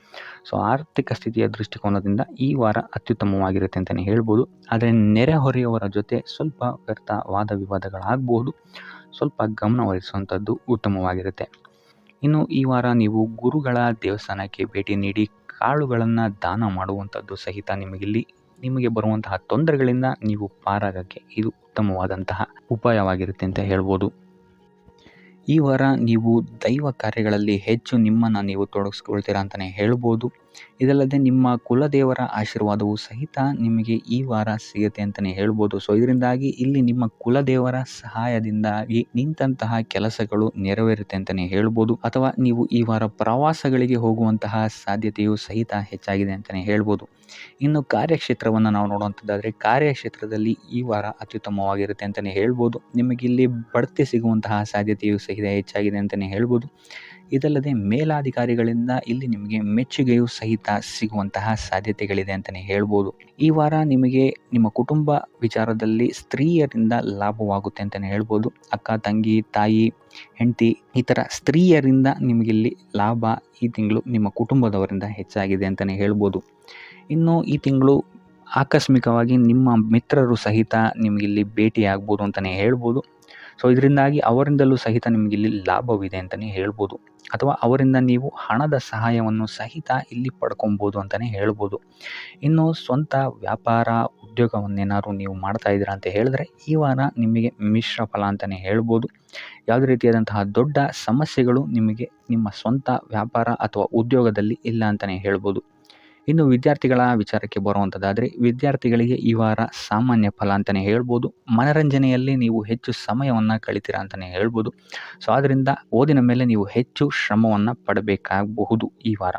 ಸೊ ಆರ್ಥಿಕ ಸ್ಥಿತಿಯ ದೃಷ್ಟಿಕೋನದಿಂದ ಈ ವಾರ ಅತ್ಯುತ್ತಮವಾಗಿರುತ್ತೆ ಅಂತಲೇ ಹೇಳ್ಬೋದು. ಆದರೆ ನೆರೆಹೊರೆಯವರ ಜೊತೆ ಸ್ವಲ್ಪ ವ್ಯರ್ಥ ವಾದ ವಿವಾದಗಳಾಗಬಹುದು. ಸ್ವಲ್ಪ ಗಮನ ವಹಿಸುವಂಥದ್ದು ಉತ್ತಮವಾಗಿರುತ್ತೆ. ಇನ್ನು ಈ ವಾರ ನೀವು ಗುರುಗಳ ದೇವಸ್ಥಾನಕ್ಕೆ ಭೇಟಿ ನೀಡಿ ಕಾಳುಗಳನ್ನು ದಾನ ಮಾಡುವಂಥದ್ದು ಸಹಿತ ನಿಮಗೆ ಬರುವಂತಹ ತೊಂದರೆಗಳಿಂದ ನೀವು ಪಾರಾಗಕ್ಕೆ ಇದು ಉತ್ತಮವಾದಂತಹ ಉಪಾಯವಾಗಿರುತ್ತೆ ಅಂತ ಹೇಳ್ಬೋದು. ಈ ವಾರ ನೀವು ದೈವ ಕಾರ್ಯಗಳಲ್ಲಿ ಹೆಚ್ಚು ನಿಮ್ಮನ್ನು ನೀವು ತೊಡಗಿಸ್ಕೊಳ್ತೀರಾ ಅಂತಲೇ ಹೇಳ್ಬೋದು. ಇದಲ್ಲದೆ ನಿಮ್ಮ ಕುಲದೇವರ ಆಶೀರ್ವಾದವು ಸಹಿತ ನಿಮಗೆ ಈ ವಾರ ಸಿಗುತ್ತೆ ಅಂತಲೇ ಹೇಳ್ಬೋದು. ಸೊ ಇದರಿಂದಾಗಿ ಇಲ್ಲಿ ನಿಮ್ಮ ಕುಲದೇವರ ಸಹಾಯದಿಂದಾಗಿ ನಿಂತಹ ಕೆಲಸಗಳು ನೆರವೇರುತ್ತೆ ಅಂತಲೇ ಹೇಳ್ಬೋದು. ಅಥವಾ ನೀವು ಈ ವಾರ ಪ್ರವಾಸಗಳಿಗೆ ಹೋಗುವಂತಹ ಸಾಧ್ಯತೆಯು ಸಹಿತ ಹೆಚ್ಚಾಗಿದೆ ಅಂತಲೇ ಹೇಳ್ಬೋದು. ಇನ್ನು ಕಾರ್ಯಕ್ಷೇತ್ರವನ್ನು ನಾವು ನೋಡುವಂಥದ್ದಾದರೆ ಕಾರ್ಯಕ್ಷೇತ್ರದಲ್ಲಿ ಈ ವಾರ ಅತ್ಯುತ್ತಮವಾಗಿರುತ್ತೆ ಅಂತಲೇ ಹೇಳ್ಬೋದು. ನಿಮಗೆ ಇಲ್ಲಿ ಬಡ್ತಿ ಸಿಗುವಂತಹ ಸಾಧ್ಯತೆಯು ಸಹಿತ ಹೆಚ್ಚಾಗಿದೆ ಅಂತಲೇ ಹೇಳ್ಬೋದು. ಇದಲ್ಲದೆ ಮೇಲಾಧಿಕಾರಿಗಳಿಂದ ಇಲ್ಲಿ ನಿಮಗೆ ಮೆಚ್ಚುಗೆಯು ಸಹಿತ ಸಿಗುವಂತಹ ಸಾಧ್ಯತೆಗಳಿದೆ ಅಂತಲೇ ಹೇಳ್ಬೋದು. ಈ ವಾರ ನಿಮಗೆ ನಿಮ್ಮ ಕುಟುಂಬ ವಿಚಾರದಲ್ಲಿ ಸ್ತ್ರೀಯರಿಂದ ಲಾಭವಾಗುತ್ತೆ ಅಂತಲೇ ಹೇಳ್ಬೋದು. ಅಕ್ಕ, ತಂಗಿ, ತಾಯಿ, ಹೆಂಡತಿ ಈ ಥರ ಸ್ತ್ರೀಯರಿಂದ ನಿಮಗಿಲ್ಲಿ ಲಾಭ ಈ ತಿಂಗಳು ನಿಮ್ಮ ಕುಟುಂಬದವರಿಂದ ಹೆಚ್ಚಾಗಿದೆ ಅಂತಲೇ ಹೇಳ್ಬೋದು. ಇನ್ನು ಈ ತಿಂಗಳು ಆಕಸ್ಮಿಕವಾಗಿ ನಿಮ್ಮ ಮಿತ್ರರು ಸಹಿತ ನಿಮಗಿಲ್ಲಿ ಭೇಟಿಯಾಗ್ಬೋದು ಅಂತಲೇ ಹೇಳ್ಬೋದು. ಸೊ ಇದರಿಂದಾಗಿ ಅವರಿಂದಲೂ ಸಹಿತ ನಿಮಗಿಲ್ಲಿ ಲಾಭವಿದೆ ಅಂತಲೇ ಹೇಳ್ಬೋದು. ಅಥವಾ ಅವರಿಂದ ನೀವು ಹಣದ ಸಹಾಯವನ್ನು ಸಹಿತ ಇಲ್ಲಿ ಪಡ್ಕೊಬೋದು ಅಂತಲೇ ಹೇಳ್ಬೋದು. ಇನ್ನು ಸ್ವಂತ ವ್ಯಾಪಾರ ಉದ್ಯೋಗವನ್ನೇನಾದ್ರು ನೀವು ಮಾಡ್ತಾ ಇದ್ದೀರಾ ಅಂತ ಹೇಳಿದ್ರೆ ಈ ವಾರ ನಿಮಗೆ ಮಿಶ್ರ ಫಲ ಅಂತಲೇ ಹೇಳ್ಬೋದು. ಯಾವುದೇ ರೀತಿಯಾದಂತಹ ದೊಡ್ಡ ಸಮಸ್ಯೆಗಳು ನಿಮಗೆ ನಿಮ್ಮ ಸ್ವಂತ ವ್ಯಾಪಾರ ಅಥವಾ ಉದ್ಯೋಗದಲ್ಲಿ ಇಲ್ಲ ಅಂತಲೇ ಹೇಳ್ಬೋದು. ಇನ್ನು ವಿದ್ಯಾರ್ಥಿಗಳ ವಿಚಾರಕ್ಕೆ ಬರುವಂಥದ್ದಾದರೆ ವಿದ್ಯಾರ್ಥಿಗಳಿಗೆ ಈ ವಾರ ಸಾಮಾನ್ಯ ಫಲ ಅಂತಲೇ ಹೇಳ್ಬೋದು. ಮನರಂಜನೆಯಲ್ಲಿ ನೀವು ಹೆಚ್ಚು ಸಮಯವನ್ನು ಕಳಿತೀರಾ ಅಂತಲೇ ಹೇಳ್ಬೋದು. ಸೊ ಆದ್ದರಿಂದ ಓದಿನ ಮೇಲೆ ನೀವು ಹೆಚ್ಚು ಶ್ರಮವನ್ನು ಪಡಬೇಕಾಗಬಹುದು ಈ ವಾರ.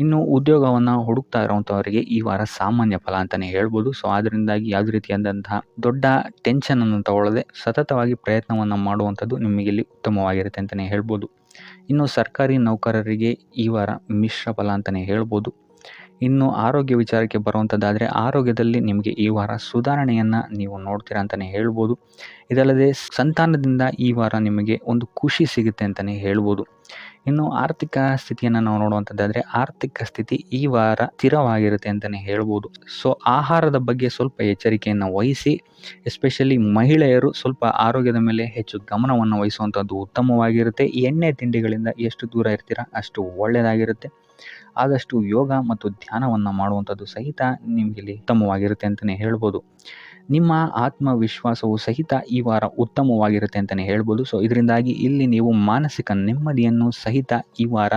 ಇನ್ನು ಉದ್ಯೋಗವನ್ನು ಹುಡುಕ್ತಾ ಇರುವಂಥವರಿಗೆ ಈ ವಾರ ಸಾಮಾನ್ಯ ಫಲ ಅಂತಲೇ ಹೇಳ್ಬೋದು. ಸೊ ಅದರಿಂದಾಗಿ ಯಾವುದೇ ರೀತಿಯಾದಂತಹ ದೊಡ್ಡ ಟೆನ್ಷನನ್ನು ತಗೊಳ್ಳದೆ ಸತತವಾಗಿ ಪ್ರಯತ್ನವನ್ನು ಮಾಡುವಂಥದ್ದು ನಿಮಗೆ ಇಲ್ಲಿ ಉತ್ತಮವಾಗಿರುತ್ತೆ ಅಂತಲೇ ಹೇಳ್ಬೋದು. ಇನ್ನು ಸರ್ಕಾರಿ ನೌಕರರಿಗೆ ಈ ವಾರ ಮಿಶ್ರ ಫಲ ಅಂತಲೇ ಹೇಳ್ಬೋದು. ಇನ್ನು ಆರೋಗ್ಯ ವಿಚಾರಕ್ಕೆ ಬರುವಂಥದ್ದಾದರೆ ಆರೋಗ್ಯದಲ್ಲಿ ನಿಮಗೆ ಈ ವಾರ ಸುಧಾರಣೆಯನ್ನು ನೀವು ನೋಡ್ತೀರಾ ಅಂತಲೇ ಹೇಳ್ಬೋದು. ಇದಲ್ಲದೆ ಸಂತಾನದಿಂದ ಈ ವಾರ ನಿಮಗೆ ಒಂದು ಖುಷಿ ಸಿಗುತ್ತೆ ಅಂತಲೇ ಹೇಳ್ಬೋದು. ಇನ್ನು ಆರ್ಥಿಕ ಸ್ಥಿತಿಯನ್ನು ನಾವು ನೋಡುವಂಥದ್ದಾದರೆ ಆರ್ಥಿಕ ಸ್ಥಿತಿ ಈ ವಾರ ಸ್ಥಿರವಾಗಿರುತ್ತೆ ಅಂತಲೇ ಹೇಳ್ಬೋದು. ಸೊ ಆಹಾರದ ಬಗ್ಗೆ ಸ್ವಲ್ಪ ಎಚ್ಚರಿಕೆಯನ್ನು ವಹಿಸಿ, ಎಸ್ಪೆಷಲಿ ಮಹಿಳೆಯರು ಸ್ವಲ್ಪ ಆರೋಗ್ಯದ ಮೇಲೆ ಹೆಚ್ಚು ಗಮನವನ್ನು ವಹಿಸುವಂಥದ್ದು ಉತ್ತಮವಾಗಿರುತ್ತೆ. ಎಣ್ಣೆ ತಿಂಡಿಗಳಿಂದ ಎಷ್ಟು ದೂರ ಇರ್ತೀರಾ ಅಷ್ಟು ಒಳ್ಳೆಯದಾಗಿರುತ್ತೆ. ಆದಷ್ಟು ಯೋಗ ಮತ್ತು ಧ್ಯಾನವನ್ನು ಮಾಡುವಂಥದ್ದು ಸಹಿತ ನಿಮಗಿಲ್ಲಿ ಉತ್ತಮವಾಗಿರುತ್ತೆ ಅಂತಲೇ ಹೇಳ್ಬೋದು. ನಿಮ್ಮ ಆತ್ಮವಿಶ್ವಾಸವು ಸಹಿತ ಈ ವಾರ ಉತ್ತಮವಾಗಿರುತ್ತೆ ಅಂತಲೇ ಹೇಳ್ಬೋದು. ಸೊ ಇದರಿಂದಾಗಿ ಇಲ್ಲಿ ನೀವು ಮಾನಸಿಕ ನೆಮ್ಮದಿಯನ್ನು ಸಹಿತ ಈ ವಾರ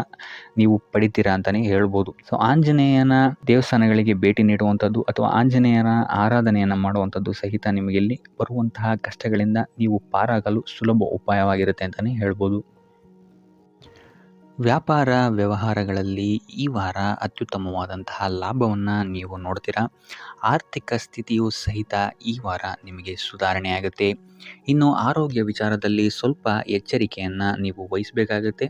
ನೀವು ಪಡಿತೀರಾ ಅಂತಲೇ ಹೇಳ್ಬೋದು. ಸೊ ಆಂಜನೇಯನ ದೇವಸ್ಥಾನಗಳಿಗೆ ಭೇಟಿ ನೀಡುವಂಥದ್ದು ಅಥವಾ ಆಂಜನೇಯನ ಆರಾಧನೆಯನ್ನು ಮಾಡುವಂಥದ್ದು ಸಹಿತ ನಿಮಗಿಲ್ಲಿ ಬರುವಂತಹ ಕಷ್ಟಗಳಿಂದ ನೀವು ಪಾರಾಗಲು ಸುಲಭ ಉಪಾಯವಾಗಿರುತ್ತೆ ಅಂತಲೇ ಹೇಳ್ಬೋದು. ವ್ಯಾಪಾರ ವ್ಯವಹಾರಗಳಲ್ಲಿ ಈ ವಾರ ಅತ್ಯುತ್ತಮವಾದಂತಹ ಲಾಭವನ್ನು ನೀವು ನೋಡ್ತೀರಾ. ಆರ್ಥಿಕ ಸ್ಥಿತಿಯು ಸಹಿತ ಈ ವಾರ ನಿಮಗೆ ಸುಧಾರಣೆಯಾಗುತ್ತೆ. ಇನ್ನು ಆರೋಗ್ಯ ವಿಚಾರದಲ್ಲಿ ಸ್ವಲ್ಪ ಎಚ್ಚರಿಕೆಯನ್ನು ನೀವು ವಹಿಸಬೇಕಾಗುತ್ತೆ.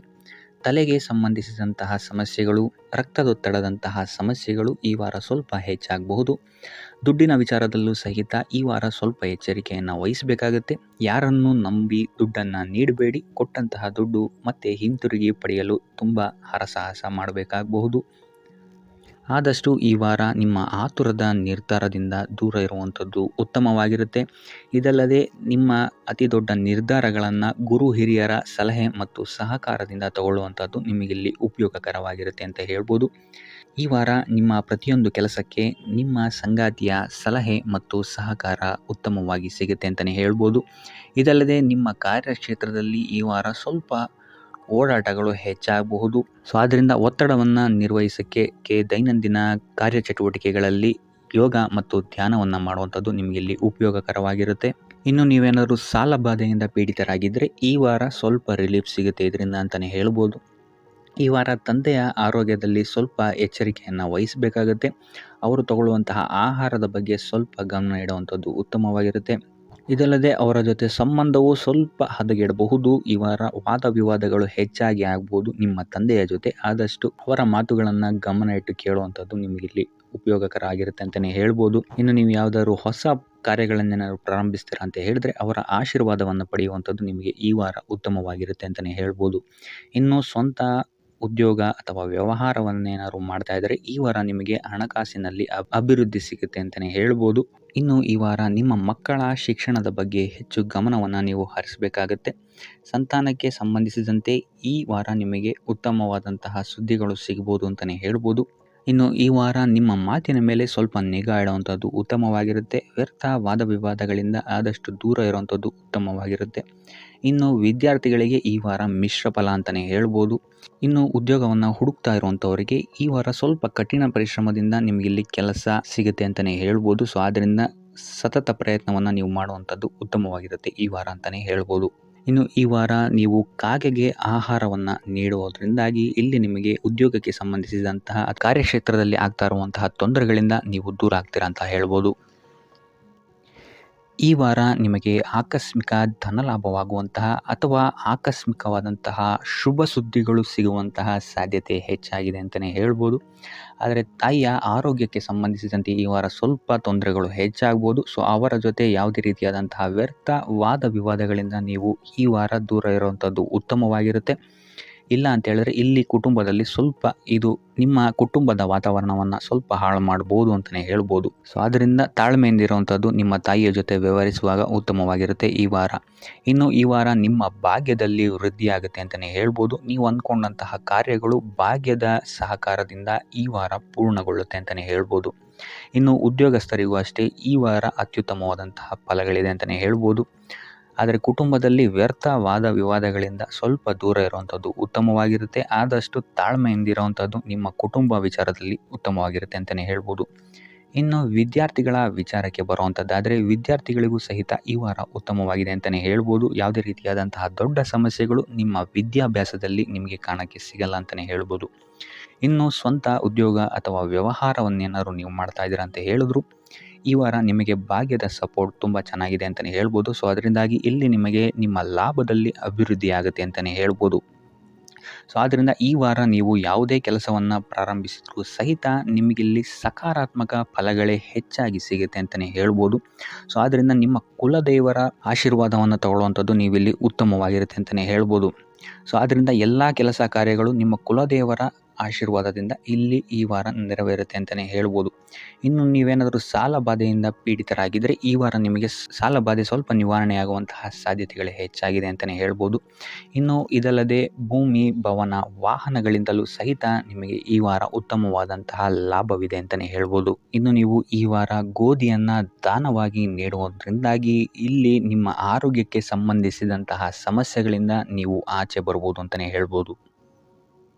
ತಲೆಗೆ ಸಂಬಂಧಿಸಿದಂತಹ ಸಮಸ್ಯೆಗಳು, ರಕ್ತದೊತ್ತಡದಂತಹ ಸಮಸ್ಯೆಗಳು ಈ ವಾರ ಸ್ವಲ್ಪ ಹೆಚ್ಚಾಗಬಹುದು. ದುಡ್ಡಿನ ವಿಚಾರದಲ್ಲೂ ಸಹಿತ ಈ ವಾರ ಸ್ವಲ್ಪ ಎಚ್ಚರಿಕೆಯನ್ನು ವಹಿಸಬೇಕಾಗುತ್ತೆ. ಯಾರನ್ನು ನಂಬಿ ದುಡ್ಡನ್ನು ನೀಡಬೇಡಿ. ಕೊಟ್ಟಂತಹ ದುಡ್ಡು ಮತ್ತೆ ಹಿಂತಿರುಗಿ ಪಡೆಯಲು ತುಂಬ ಹರಸಾಹಸ ಮಾಡಬೇಕಾಗಬಹುದು. ಆದಷ್ಟು ಈ ವಾರ ನಿಮ್ಮ ಆತುರದ ನಿರ್ಧಾರದಿಂದ ದೂರ ಇರುವಂಥದ್ದು ಉತ್ತಮವಾಗಿರುತ್ತೆ. ಇದಲ್ಲದೆ ನಿಮ್ಮ ಅತಿ ದೊಡ್ಡ ನಿರ್ಧಾರಗಳನ್ನು ಗುರು ಹಿರಿಯರ ಸಲಹೆ ಮತ್ತು ಸಹಕಾರದಿಂದ ತಗೊಳ್ಳುವಂಥದ್ದು ನಿಮಗಿಲ್ಲಿ ಉಪಯೋಗಕರವಾಗಿರುತ್ತೆ ಅಂತ ಹೇಳ್ಬೋದು. ಈ ವಾರ ನಿಮ್ಮ ಪ್ರತಿಯೊಂದು ಕೆಲಸಕ್ಕೆ ನಿಮ್ಮ ಸಂಗಾತಿಯ ಸಲಹೆ ಮತ್ತು ಸಹಕಾರ ಉತ್ತಮವಾಗಿ ಸಿಗುತ್ತೆ ಅಂತಲೇ ಹೇಳ್ಬೋದು. ಇದಲ್ಲದೆ ನಿಮ್ಮ ಕಾರ್ಯಕ್ಷೇತ್ರದಲ್ಲಿ ಈ ವಾರ ಸ್ವಲ್ಪ ಓಡಾಟಗಳು ಹೆಚ್ಚಾಗಬಹುದು. ಸೊ ಆದ್ದರಿಂದ ಒತ್ತಡವನ್ನು ನಿರ್ವಹಿಸೋಕ್ಕೆ ದೈನಂದಿನ ಕಾರ್ಯಚಟುವಟಿಕೆಗಳಲ್ಲಿ ಯೋಗ ಮತ್ತು ಧ್ಯಾನವನ್ನು ಮಾಡುವಂಥದ್ದು ನಿಮಗಿಲ್ಲಿ ಉಪಯೋಗಕರವಾಗಿರುತ್ತೆ. ಇನ್ನು ನೀವೇನಾದರೂ ಸಾಲ ಬಾಧೆಯಿಂದ ಪೀಡಿತರಾಗಿದ್ದರೆ ಈ ವಾರ ಸ್ವಲ್ಪ ರಿಲೀಫ್ ಸಿಗುತ್ತೆ ಇದರಿಂದ ಅಂತಲೇ ಹೇಳ್ಬೋದು. ಈ ವಾರ ತಂದೆಯ ಆರೋಗ್ಯದಲ್ಲಿ ಸ್ವಲ್ಪ ಎಚ್ಚರಿಕೆಯನ್ನು ವಹಿಸಬೇಕಾಗುತ್ತೆ. ಅವರು ತಗೊಳ್ಳುವಂತಹ ಆಹಾರದ ಬಗ್ಗೆ ಸ್ವಲ್ಪ ಗಮನ ಇಡುವಂಥದ್ದು ಉತ್ತಮವಾಗಿರುತ್ತೆ. ಇದಲ್ಲದೆ ಅವರ ಜೊತೆ ಸಂಬಂಧವು ಸ್ವಲ್ಪ ಹದಗೆಡಬಹುದು. ಈ ವಾರ ವಾದ ವಿವಾದಗಳು ಹೆಚ್ಚಾಗಿ ಆಗ್ಬೋದು ನಿಮ್ಮ ತಂದೆಯ ಜೊತೆ. ಆದಷ್ಟು ಅವರ ಮಾತುಗಳನ್ನು ಗಮನ ಇಟ್ಟು ಕೇಳುವಂಥದ್ದು ನಿಮಗಿಲ್ಲಿ ಉಪಯೋಗಕರ ಆಗಿರುತ್ತೆ ಅಂತಲೇ ಹೇಳ್ಬೋದು. ಇನ್ನು ನೀವು ಯಾವುದಾದ್ರು ಹೊಸ ಕಾರ್ಯಗಳನ್ನೇನಾದ್ರು ಪ್ರಾರಂಭಿಸ್ತೀರಾ ಅಂತ ಹೇಳಿದ್ರೆ ಅವರ ಆಶೀರ್ವಾದವನ್ನು ಪಡೆಯುವಂಥದ್ದು ನಿಮಗೆ ಈ ವಾರ ಉತ್ತಮವಾಗಿರುತ್ತೆ ಅಂತಲೇ ಹೇಳ್ಬೋದು. ಇನ್ನು ಸ್ವಂತ ಉದ್ಯೋಗ ಅಥವಾ ವ್ಯವಹಾರವನ್ನೇನಾದ್ರು ಮಾಡ್ತಾ ಇದ್ದರೆ ಈ ವಾರ ನಿಮಗೆ ಹಣಕಾಸಿನಲ್ಲಿ ಅಭಿವೃದ್ಧಿ ಸಿಗುತ್ತೆ ಅಂತಲೇ ಹೇಳ್ಬೋದು. ಇನ್ನು ಈ ವಾರ ನಿಮ್ಮ ಮಕ್ಕಳ ಶಿಕ್ಷಣದ ಬಗ್ಗೆ ಹೆಚ್ಚು ಗಮನವನ್ನು ನೀವು ಹರಿಸಬೇಕಾಗತ್ತೆ. ಸಂತಾನಕ್ಕೆ ಸಂಬಂಧಿಸಿದಂತೆ ಈ ವಾರ ನಿಮಗೆ ಉತ್ತಮವಾದಂತಹ ಸುದ್ದಿಗಳು ಸಿಗ್ಬೋದು ಅಂತಲೇ ಹೇಳ್ಬೋದು. ಇನ್ನು ಈ ವಾರ ನಿಮ್ಮ ಮಾತಿನ ಮೇಲೆ ಸ್ವಲ್ಪ ನಿಗಾ ಇಡುವಂಥದ್ದು ಉತ್ತಮವಾಗಿರುತ್ತೆ. ವ್ಯರ್ಥ ವಾದ ವಿವಾದಗಳಿಂದ ಆದಷ್ಟು ದೂರ ಇರುವಂಥದ್ದು ಉತ್ತಮವಾಗಿರುತ್ತೆ. ಇನ್ನು ವಿದ್ಯಾರ್ಥಿಗಳಿಗೆ ಈ ವಾರ ಮಿಶ್ರ ಫಲ ಅಂತಲೇ ಹೇಳ್ಬೋದು. ಇನ್ನು ಉದ್ಯೋಗವನ್ನು ಹುಡುಕ್ತಾ ಇರುವಂಥವರಿಗೆ ಈ ವಾರ ಸ್ವಲ್ಪ ಕಠಿಣ ಪರಿಶ್ರಮದಿಂದ ನಿಮಗಿಲ್ಲಿ ಕೆಲಸ ಸಿಗುತ್ತೆ ಅಂತಲೇ ಹೇಳ್ಬೋದು. ಸೊ ಆದ್ದರಿಂದ ಸತತ ಪ್ರಯತ್ನವನ್ನು ನೀವು ಮಾಡುವಂಥದ್ದು ಉತ್ತಮವಾಗಿರುತ್ತೆ ಈ ವಾರ ಅಂತಲೇ ಹೇಳ್ಬೋದು. ಇನ್ನು ಈ ವಾರ ನೀವು ಕಾಗೆಗೆ ಆಹಾರವನ್ನು ನೀಡುವುದರಿಂದಾಗಿ ಇಲ್ಲಿ ನಿಮಗೆ ಉದ್ಯೋಗಕ್ಕೆ ಸಂಬಂಧಿಸಿದಂತಹ ಕಾರ್ಯಕ್ಷೇತ್ರದಲ್ಲಿ ಆಗ್ತಾ ಇರುವಂತಹ ತೊಂದರೆಗಳಿಂದ ನೀವು ದೂರ ಆಗ್ತೀರಾ ಅಂತ ಹೇಳ್ಬೋದು. ಈ ವಾರ ನಿಮಗೆ ಆಕಸ್ಮಿಕ ಧನಲಾಭವಾಗುವಂತಹ ಅಥವಾ ಆಕಸ್ಮಿಕವಾದಂತಹ ಶುಭ ಸುದ್ದಿಗಳು ಸಿಗುವಂತಹ ಸಾಧ್ಯತೆ ಹೆಚ್ಚಾಗಿದೆ ಅಂತಲೇ ಹೇಳ್ಬೋದು. ಆದರೆ ತಾಯಿಯ ಆರೋಗ್ಯಕ್ಕೆ ಸಂಬಂಧಿಸಿದಂತೆ ಈ ವಾರ ಸ್ವಲ್ಪ ತೊಂದರೆಗಳು ಹೆಚ್ಚಾಗ್ಬೋದು. ಸೊ ಅವರ ಜೊತೆ ಯಾವುದೇ ರೀತಿಯಾದಂತಹ ವ್ಯರ್ಥ ವಾದ ವಿವಾದಗಳಿಂದ ನೀವು ಈ ವಾರ ದೂರ ಇರುವಂಥದ್ದು ಉತ್ತಮವಾಗಿರುತ್ತೆ. ಇಲ್ಲ ಅಂತ ಹೇಳಿದ್ರೆ ಇಲ್ಲಿ ಕುಟುಂಬದಲ್ಲಿ ಸ್ವಲ್ಪ ಇದು ನಿಮ್ಮ ಕುಟುಂಬದ ವಾತಾವರಣವನ್ನು ಸ್ವಲ್ಪ ಹಾಳು ಮಾಡ್ಬೋದು ಅಂತಲೇ ಹೇಳ್ಬೋದು. ಸೊ ಆದ್ದರಿಂದ ತಾಳ್ಮೆಯಿಂದ ಇರುವಂಥದ್ದು ನಿಮ್ಮ ತಾಯಿಯ ಜೊತೆ ವ್ಯವಹರಿಸುವಾಗ ಉತ್ತಮವಾಗಿರುತ್ತೆ ಈ ವಾರ. ಇನ್ನು ಈ ವಾರ ನಿಮ್ಮ ಭಾಗ್ಯದಲ್ಲಿ ವೃದ್ಧಿಯಾಗುತ್ತೆ ಅಂತಲೇ ಹೇಳ್ಬೋದು. ನೀವು ಅಂದ್ಕೊಂಡಂತಹ ಕಾರ್ಯಗಳು ಭಾಗ್ಯದ ಸಹಕಾರದಿಂದ ಈ ವಾರ ಪೂರ್ಣಗೊಳ್ಳುತ್ತೆ ಅಂತಲೇ ಹೇಳ್ಬೋದು. ಇನ್ನು ಉದ್ಯೋಗಸ್ಥರಿಗೂ ಅಷ್ಟೇ ಈ ವಾರ ಅತ್ಯುತ್ತಮವಾದಂತಹ ಫಲಗಳಿದೆ ಅಂತಲೇ ಹೇಳ್ಬೋದು. ಆದರೆ ಕುಟುಂಬದಲ್ಲಿ ವ್ಯರ್ಥ ವಾದ ವಿವಾದಗಳಿಂದ ಸ್ವಲ್ಪ ದೂರ ಇರುವಂಥದ್ದು ಉತ್ತಮವಾಗಿರುತ್ತೆ. ಆದಷ್ಟು ತಾಳ್ಮೆಯಿಂದಿರುವಂಥದ್ದು ನಿಮ್ಮ ಕುಟುಂಬ ವಿಚಾರದಲ್ಲಿ ಉತ್ತಮವಾಗಿರುತ್ತೆ ಅಂತಲೇ ಹೇಳ್ಬೋದು. ಇನ್ನು ವಿದ್ಯಾರ್ಥಿಗಳ ವಿಚಾರಕ್ಕೆ ಬರುವಂಥದ್ದಾದರೆ ವಿದ್ಯಾರ್ಥಿಗಳಿಗೂ ಸಹಿತ ಈ ವಾರ ಉತ್ತಮವಾಗಿದೆ ಅಂತಲೇ ಹೇಳ್ಬೋದು. ಯಾವುದೇ ರೀತಿಯಾದಂತಹ ದೊಡ್ಡ ಸಮಸ್ಯೆಗಳು ನಿಮ್ಮ ವಿದ್ಯಾಭ್ಯಾಸದಲ್ಲಿ ನಿಮಗೆ ಕಾಣಕ್ಕೆ ಸಿಗಲ್ಲ ಅಂತಲೇ ಹೇಳ್ಬೋದು. ಇನ್ನು ಸ್ವಂತ ಉದ್ಯೋಗ ಅಥವಾ ವ್ಯವಹಾರವನ್ನೇನಾದ್ರು ನೀವು ಮಾಡ್ತಾ ಇದ್ದೀರಾ ಅಂತ ಹೇಳಿದ್ರು ಈ ವಾರ ನಿಮಗೆ ಭಾಗ್ಯದ ಸಪೋರ್ಟ್ ತುಂಬ ಚೆನ್ನಾಗಿದೆ ಅಂತಲೇ ಹೇಳ್ಬೋದು. ಸೊ ಅದರಿಂದಾಗಿ ಇಲ್ಲಿ ನಿಮಗೆ ನಿಮ್ಮ ಲಾಭದಲ್ಲಿ ಅಭಿವೃದ್ಧಿ ಆಗುತ್ತೆ ಅಂತಲೇ ಹೇಳ್ಬೋದು. ಸೊ ಆದ್ದರಿಂದ ಈ ವಾರ ನೀವು ಯಾವುದೇ ಕೆಲಸವನ್ನು ಪ್ರಾರಂಭಿಸಿದ್ರೂ ಸಹಿತ ನಿಮಗಿಲ್ಲಿ ಸಕಾರಾತ್ಮಕ ಫಲಗಳೇ ಹೆಚ್ಚಾಗಿ ಸಿಗುತ್ತೆ ಅಂತಲೇ ಹೇಳ್ಬೋದು. ಸೊ ಆದ್ದರಿಂದ ನಿಮ್ಮ ಕುಲದೇವರ ಆಶೀರ್ವಾದವನ್ನು ತಗೊಳ್ಳುವಂಥದ್ದು ನೀವಿಲ್ಲಿ ಉತ್ತಮವಾಗಿರುತ್ತೆ ಅಂತಲೇ ಹೇಳ್ಬೋದು. ಸೊ ಆದ್ದರಿಂದ ಎಲ್ಲ ಕೆಲಸ ಕಾರ್ಯಗಳು ನಿಮ್ಮ ಕುಲದೇವರ ಆಶೀರ್ವಾದದಿಂದ ಇಲ್ಲಿ ಈ ವಾರ ನೆರವೇರುತ್ತೆ ಅಂತಲೇ ಹೇಳ್ಬೋದು. ಇನ್ನು ನೀವೇನಾದರೂ ಸಾಲ ಬಾಧೆಯಿಂದ ಪೀಡಿತರಾಗಿದ್ದರೆ ಈ ವಾರ ನಿಮಗೆ ಸಾಲ ಬಾಧೆ ಸ್ವಲ್ಪ ನಿವಾರಣೆಯಾಗುವಂತಹ ಸಾಧ್ಯತೆಗಳು ಹೆಚ್ಚಾಗಿದೆ ಅಂತಲೇ ಹೇಳ್ಬೋದು. ಇನ್ನು ಇದಲ್ಲದೆ ಭೂಮಿ, ಭವನ, ವಾಹನಗಳಿಂದಲೂ ಸಹಿತ ನಿಮಗೆ ಈ ವಾರ ಉತ್ತಮವಾದಂತಹ ಲಾಭವಿದೆ ಅಂತಲೇ ಹೇಳ್ಬೋದು. ಇನ್ನು ನೀವು ಈ ವಾರ ಗೋಧಿಯನ್ನು ದಾನವಾಗಿ ನೀಡುವುದರಿಂದಾಗಿ ಇಲ್ಲಿ ನಿಮ್ಮ ಆರೋಗ್ಯಕ್ಕೆ ಸಂಬಂಧಿಸಿದಂತಹ ಸಮಸ್ಯೆಗಳಿಂದ ನೀವು ಆಚೆ ಬರ್ಬೋದು ಅಂತಲೇ ಹೇಳ್ಬೋದು.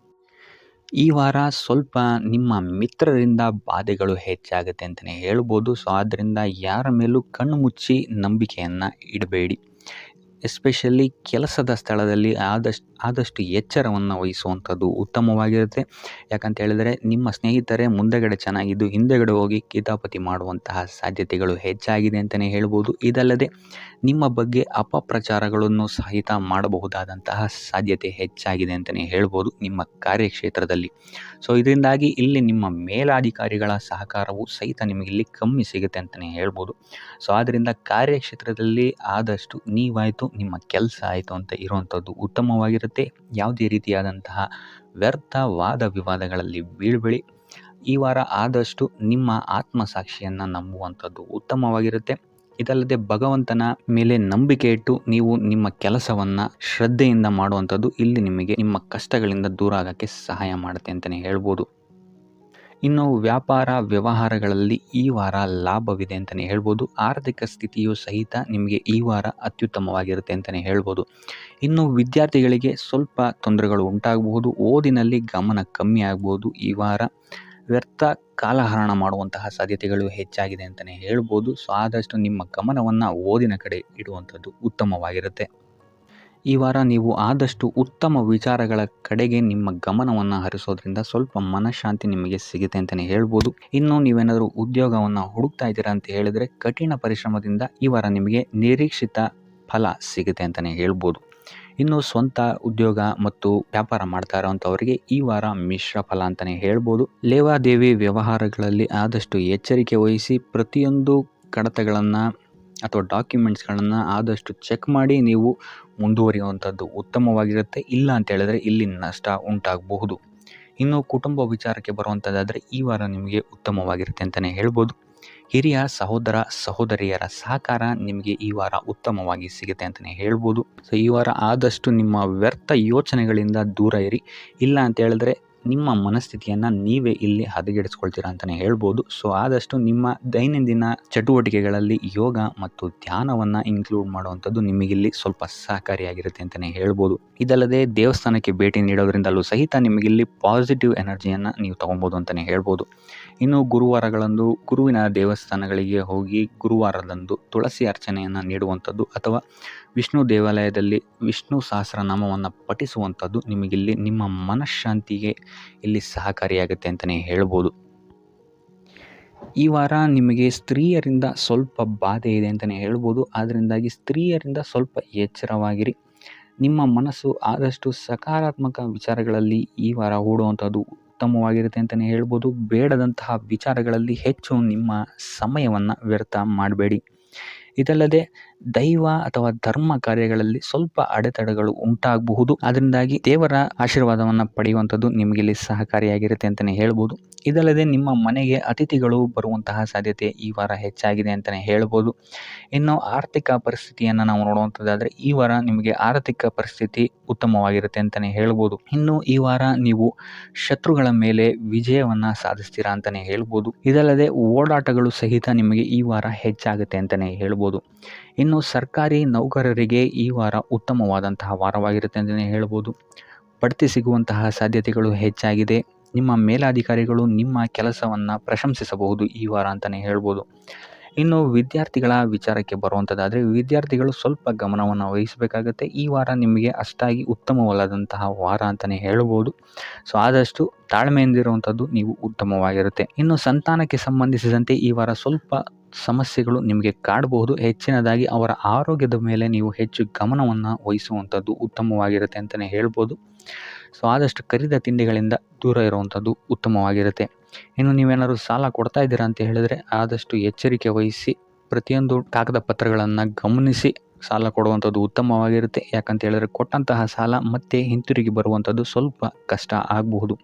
ಈ ವಾರ ಸ್ವಲ್ಪ ನಿಮ್ಮ ಮಿತ್ರರಿಂದ ಬಾಧೆಗಳು ಹೆಚ್ಚಾಗುತ್ತೆ ಅಂತಲೇ ಹೇಳ್ಬೋದು. ಸೊ ಆದ್ದರಿಂದ ಯಾರ ಮೇಲೂ ಕಣ್ಣು ಮುಚ್ಚಿ ನಂಬಿಕೆಯನ್ನು ಇಡಬೇಡಿ. ಎಸ್ಪೆಷಲಿ ಕೆಲಸದ ಸ್ಥಳದಲ್ಲಿ ಆದಷ್ಟು ಎಚ್ಚರವನ್ನು ವಹಿಸುವಂಥದ್ದು ಉತ್ತಮವಾಗಿರುತ್ತೆ. ಯಾಕಂತ ಹೇಳಿದರೆ ನಿಮ್ಮ ಸ್ನೇಹಿತರೇ ಮುಂದೆಗಡೆ ಚೆನ್ನಾಗಿದ್ದು ಹಿಂದೆಗಡೆ ಹೋಗಿ ಕಿತಾಪತಿ ಮಾಡುವಂತಹ ಸಾಧ್ಯತೆಗಳು ಹೆಚ್ಚಾಗಿದೆ ಅಂತಲೇ ಹೇಳ್ಬೋದು. ಇದಲ್ಲದೆ ನಿಮ್ಮ ಬಗ್ಗೆ ಅಪಪ್ರಚಾರಗಳನ್ನು ಸಹಿತ ಮಾಡಬಹುದಾದಂತಹ ಸಾಧ್ಯತೆ ಹೆಚ್ಚಾಗಿದೆ ಅಂತಲೇ ಹೇಳ್ಬೋದು ನಿಮ್ಮ ಕಾರ್ಯಕ್ಷೇತ್ರದಲ್ಲಿ. ಸೊ ಇದರಿಂದಾಗಿ ಇಲ್ಲಿ ನಿಮ್ಮ ಮೇಲಾಧಿಕಾರಿಗಳ ಸಹಕಾರವು ಸಹಿತ ನಿಮಗಿಲ್ಲಿ ಕಮ್ಮಿ ಸಿಗುತ್ತೆ ಅಂತಲೇ ಹೇಳ್ಬೋದು. ಸೊ ಆದ್ದರಿಂದ ಕಾರ್ಯಕ್ಷೇತ್ರದಲ್ಲಿ ಆದಷ್ಟು ನೀವಾಯಿತು ನಿಮ್ಮ ಕೆಲಸ ಆಯಿತು ಅಂತ ಇರುವಂಥದ್ದು ಉತ್ತಮವಾಗಿರುತ್ತೆ. ಯಾವುದೇ ರೀತಿಯಾದಂತಹ ವ್ಯರ್ಥ ವಾದ ವಿವಾದಗಳಲ್ಲಿ ಬೀಳ್ಬೇಡಿ. ಈ ವಾರ ಆದಷ್ಟು ನಿಮ್ಮ ಆತ್ಮಸಾಕ್ಷಿಯನ್ನು ನಂಬುವಂಥದ್ದು ಉತ್ತಮವಾಗಿರುತ್ತೆ. ಇದಲ್ಲದೆ ಭಗವಂತನ ಮೇಲೆ ನಂಬಿಕೆ ಇಟ್ಟು ನೀವು ನಿಮ್ಮ ಕೆಲಸವನ್ನು ಶ್ರದ್ಧೆಯಿಂದ ಮಾಡುವಂಥದ್ದು ಇಲ್ಲಿ ನಿಮಗೆ ನಿಮ್ಮ ಕಷ್ಟಗಳಿಂದ ದೂರ ಆಗೋಕ್ಕೆ ಸಹಾಯ ಮಾಡುತ್ತೆ ಅಂತಲೇ ಹೇಳ್ಬೋದು. ಇನ್ನು ವ್ಯಾಪಾರ ವ್ಯವಹಾರಗಳಲ್ಲಿ ಈ ವಾರ ಲಾಭವಿದೆ ಅಂತಲೇ ಹೇಳ್ಬೋದು. ಆರ್ಥಿಕ ಸ್ಥಿತಿಯು ಸಹಿತ ನಿಮಗೆ ಈ ವಾರ ಅತ್ಯುತ್ತಮವಾಗಿರುತ್ತೆ ಅಂತಲೇ ಹೇಳ್ಬೋದು. ಇನ್ನು ವಿದ್ಯಾರ್ಥಿಗಳಿಗೆ ಸ್ವಲ್ಪ ತೊಂದರೆಗಳು ಉಂಟಾಗಬಹುದು. ಓದಿನಲ್ಲಿ ಗಮನ ಕಮ್ಮಿ ಆಗ್ಬೋದು. ಈ ವಾರ ವ್ಯರ್ಥ ಕಾಲಹರಣ ಮಾಡುವಂತಹ ಸಾಧ್ಯತೆಗಳು ಹೆಚ್ಚಾಗಿದೆ ಅಂತಲೇ ಹೇಳ್ಬೋದು. ಸೊ ಆದಷ್ಟು ನಿಮ್ಮ ಗಮನವನ್ನು ಓದಿನ ಕಡೆ ಇಡುವಂಥದ್ದು ಉತ್ತಮವಾಗಿರುತ್ತೆ. ಈ ವಾರ ನೀವು ಆದಷ್ಟು ಉತ್ತಮ ವಿಚಾರಗಳ ಕಡೆಗೆ ನಿಮ್ಮ ಗಮನವನ್ನು ಹರಿಸೋದ್ರಿಂದ ಸ್ವಲ್ಪ ಮನಃಶಾಂತಿ ನಿಮಗೆ ಸಿಗುತ್ತೆ ಅಂತಲೇ ಹೇಳ್ಬೋದು. ಇನ್ನು ನೀವೇನಾದರೂ ಉದ್ಯೋಗವನ್ನು ಹುಡುಕ್ತಾ ಇದ್ದೀರಾ ಅಂತ ಹೇಳಿದರೆ ಕಠಿಣ ಪರಿಶ್ರಮದಿಂದ ಈ ವಾರ ನಿಮಗೆ ನಿರೀಕ್ಷಿತ ಫಲ ಸಿಗುತ್ತೆ ಅಂತಲೇ ಹೇಳ್ಬೋದು. ಇನ್ನು ಸ್ವಂತ ಉದ್ಯೋಗ ಮತ್ತು ವ್ಯಾಪಾರ ಮಾಡ್ತಾ ಇರೋವಂಥವರಿಗೆ ಈ ವಾರ ಮಿಶ್ರ ಫಲ ಅಂತಲೇ ಹೇಳ್ಬೋದು. ಲೇವಾದೇವಿ ವ್ಯವಹಾರಗಳಲ್ಲಿ ಆದಷ್ಟು ಎಚ್ಚರಿಕೆ ವಹಿಸಿ ಪ್ರತಿಯೊಂದು ಕಡತಗಳನ್ನು ಅಥವಾ ಡಾಕ್ಯುಮೆಂಟ್ಸ್ಗಳನ್ನು ಆದಷ್ಟು ಚೆಕ್ ಮಾಡಿ ನೀವು ಮುಂದುವರಿಯುವಂಥದ್ದು ಉತ್ತಮವಾಗಿರುತ್ತೆ. ಇಲ್ಲ ಅಂತ ಹೇಳಿದ್ರೆ ಇಲ್ಲಿ ನಷ್ಟ ಉಂಟಾಗಬಹುದು. ಇನ್ನು ಕುಟುಂಬ ವಿಚಾರಕ್ಕೆ ಬರುವಂಥದ್ದಾದರೆ ಈ ವಾರ ನಿಮಗೆ ಉತ್ತಮವಾಗಿರುತ್ತೆ ಅಂತಲೇ ಹೇಳ್ಬೋದು. ಹಿರಿಯ ಸಹೋದರ ಸಹೋದರಿಯರ ಸಹಕಾರ ನಿಮಗೆ ಈ ವಾರ ಉತ್ತಮವಾಗಿ ಸಿಗುತ್ತೆ ಅಂತಲೇ ಹೇಳ್ಬೋದು. ಸೊ ಈ ವಾರ ಆದಷ್ಟು ನಿಮ್ಮ ವ್ಯರ್ಥ ಯೋಚನೆಗಳಿಂದ ದೂರ ಇರಿ. ಇಲ್ಲ ಅಂತ ಹೇಳಿದ್ರೆ ನಿಮ್ಮ ಮನಸ್ಥಿತಿಯನ್ನು ನೀವೇ ಇಲ್ಲಿ ಹದಗೆಡಿಸ್ಕೊಳ್ತೀರಾ ಅಂತಲೇ ಹೇಳ್ಬೋದು. ಸೊ ಆದಷ್ಟು ನಿಮ್ಮ ದೈನಂದಿನ ಚಟುವಟಿಕೆಗಳಲ್ಲಿ ಯೋಗ ಮತ್ತು ಧ್ಯಾನವನ್ನು ಇನ್ಕ್ಲೂಡ್ ಮಾಡುವಂಥದ್ದು ನಿಮಗಿಲ್ಲಿ ಸ್ವಲ್ಪ ಸಹಕಾರಿಯಾಗಿರುತ್ತೆ ಅಂತಲೇ ಹೇಳ್ಬೋದು. ಇದಲ್ಲದೆ ದೇವಸ್ಥಾನಕ್ಕೆ ಭೇಟಿ ನೀಡೋದ್ರಿಂದಲೂ ಸಹಿತ ನಿಮಗಿಲ್ಲಿ ಪಾಸಿಟಿವ್ ಎನರ್ಜಿಯನ್ನು ನೀವು ತೊಗೊಬೋದು ಅಂತಲೇ ಹೇಳ್ಬೋದು. ಇನ್ನು ಗುರುವಾರಗಳಂದು ಗುರುವಿನ ದೇವಸ್ಥಾನಗಳಿಗೆ ಹೋಗಿ ಗುರುವಾರದಂದು ತುಳಸಿ ಅರ್ಚನೆಯನ್ನು ನೀಡುವಂಥದ್ದು ಅಥವಾ ವಿಷ್ಣು ದೇವಾಲಯದಲ್ಲಿ ವಿಷ್ಣು ಸಹಸ್ರನಾಮವನ್ನು ಪಠಿಸುವಂಥದ್ದು ನಿಮಗಿಲ್ಲಿ ನಿಮ್ಮ ಮನಃಶಾಂತಿಗೆ ಇಲ್ಲಿ ಸಹಕಾರಿಯಾಗುತ್ತೆ ಅಂತಲೇ ಹೇಳ್ಬೋದು. ಈ ವಾರ ನಿಮಗೆ ಸ್ತ್ರೀಯರಿಂದ ಸ್ವಲ್ಪ ಬಾಧೆ ಇದೆ ಅಂತಲೇ ಹೇಳ್ಬೋದು. ಅದರಿಂದಾಗಿ ಸ್ತ್ರೀಯರಿಂದ ಸ್ವಲ್ಪ ಎಚ್ಚರವಾಗಿರಿ. ನಿಮ್ಮ ಮನಸ್ಸು ಆದಷ್ಟು ಸಕಾರಾತ್ಮಕ ವಿಚಾರಗಳಲ್ಲಿ ಈ ವಾರ ಹೂಡುವಂಥದ್ದು ಉತ್ತಮವಾಗಿರುತ್ತೆ ಅಂತಲೇ ಹೇಳ್ಬೋದು. ಬೇಡದಂತಹ ವಿಚಾರಗಳಲ್ಲಿ ಹೆಚ್ಚು ನಿಮ್ಮ ಸಮಯವನ್ನು ವ್ಯರ್ಥ ಮಾಡಬೇಡಿ. ಇದಲ್ಲದೆ ದೈವ ಅಥವಾ ಧರ್ಮ ಕಾರ್ಯಗಳಲ್ಲಿ ಸ್ವಲ್ಪ ಅಡೆತಡೆಗಳು ಉಂಟಾಗಬಹುದು. ಅದರಿಂದಾಗಿ ದೇವರ ಆಶೀರ್ವಾದವನ್ನು ಪಡೆಯುವಂಥದ್ದು ನಿಮಗಿಲ್ಲಿ ಸಹಕಾರಿಯಾಗಿರುತ್ತೆ ಅಂತಲೇ ಹೇಳ್ಬೋದು. ಇದಲ್ಲದೆ ನಿಮ್ಮ ಮನೆಗೆ ಅತಿಥಿಗಳು ಬರುವಂತಹ ಸಾಧ್ಯತೆ ಈ ವಾರ ಹೆಚ್ಚಾಗಿದೆ ಅಂತಲೇ ಹೇಳ್ಬೋದು. ಇನ್ನು ಆರ್ಥಿಕ ಪರಿಸ್ಥಿತಿಯನ್ನು ನಾವು ನೋಡುವಂಥದ್ದಾದರೆ ಈ ವಾರ ನಿಮಗೆ ಆರ್ಥಿಕ ಪರಿಸ್ಥಿತಿ ಉತ್ತಮವಾಗಿರುತ್ತೆ ಅಂತಲೇ ಹೇಳ್ಬೋದು. ಇನ್ನು ಈ ವಾರ ನೀವು ಶತ್ರುಗಳ ಮೇಲೆ ವಿಜಯವನ್ನು ಸಾಧಿಸ್ತೀರಾ ಅಂತಲೇ ಹೇಳ್ಬೋದು. ಇದಲ್ಲದೆ ಓಡಾಟಗಳು ಸಹಿತ ನಿಮಗೆ ಈ ವಾರ ಹೆಚ್ಚಾಗುತ್ತೆ ಅಂತಲೇ ಹೇಳ್ಬೋದು. ಇನ್ನು ಸರ್ಕಾರಿ ನೌಕರರಿಗೆ ಈ ವಾರ ಉತ್ತಮವಾದಂತಹ ವಾರವಾಗಿರುತ್ತೆ ಅಂತಲೇ ಹೇಳ್ಬೋದು. ಬಡ್ತಿ ಸಿಗುವಂತಹ ಸಾಧ್ಯತೆಗಳು ಹೆಚ್ಚಾಗಿದೆ. ನಿಮ್ಮ ಮೇಲಾಧಿಕಾರಿಗಳು ನಿಮ್ಮ ಕೆಲಸವನ್ನು ಪ್ರಶಂಸಿಸಬಹುದು ಈ ವಾರ ಅಂತಲೇ ಹೇಳ್ಬೋದು. ಇನ್ನು ವಿದ್ಯಾರ್ಥಿಗಳ ವಿಚಾರಕ್ಕೆ ಬರುವಂಥದ್ದಾದರೆ ವಿದ್ಯಾರ್ಥಿಗಳು ಸ್ವಲ್ಪ ಗಮನವನ್ನು ವಹಿಸಬೇಕಾಗತ್ತೆ. ಈ ವಾರ ನಿಮಗೆ ಅಷ್ಟಾಗಿ ಉತ್ತಮವಲ್ಲದಂತಹ ವಾರ ಅಂತಲೇ ಹೇಳ್ಬೋದು. ಸೊ ಆದಷ್ಟು ತಾಳ್ಮೆಯಿಂದಿರುವಂಥದ್ದು ನೀವು ಉತ್ತಮವಾಗಿರುತ್ತೆ. ಇನ್ನು ಸಂತಾನಕ್ಕೆ ಸಂಬಂಧಿಸಿದಂತೆ ಈ ವಾರ ಸ್ವಲ್ಪ ಸಮಸ್ಯೆಗಳು ನಿಮಗೆ ಕಾಡಬಹುದು. ಹೆಚ್ಚಿನದಾಗಿ ಅವರ ಆರೋಗ್ಯದ ಮೇಲೆ ನೀವು ಹೆಚ್ಚು ಗಮನವನ್ನು ವಹಿಸುವಂಥದ್ದು ಉತ್ತಮವಾಗಿರುತ್ತೆ ಅಂತಲೇ ಹೇಳ್ಬೋದು. ಸೊ ಆದಷ್ಟು ಕರಿದ ತಿಂಡಿಗಳಿಂದ ದೂರ ಇರುವಂಥದ್ದು ಉತ್ತಮವಾಗಿರುತ್ತೆ. ಇನ್ನು ನೀವೇನಾದ್ರು ಸಾಲ ಕೊಡ್ತಾ ಇದ್ದೀರಾ ಅಂತ ಹೇಳಿದ್ರೆ ಆದಷ್ಟು ಎಚ್ಚರಿಕೆ ವಹಿಸಿ ಪ್ರತಿಯೊಂದು ಕಾಗದ ಪತ್ರಗಳನ್ನು ಗಮನಿಸಿ ಸಾಲ ಕೊಡುವಂಥದ್ದು ಉತ್ತಮವಾಗಿರುತ್ತೆ. ಯಾಕಂತ ಹೇಳಿದ್ರೆ ಕೊಟ್ಟಂತಹ ಸಾಲ ಮತ್ತೆ ಹಿಂತಿರುಗಿ ಬರುವಂಥದ್ದು ಸ್ವಲ್ಪ ಕಷ್ಟ ಆಗಬಹುದು.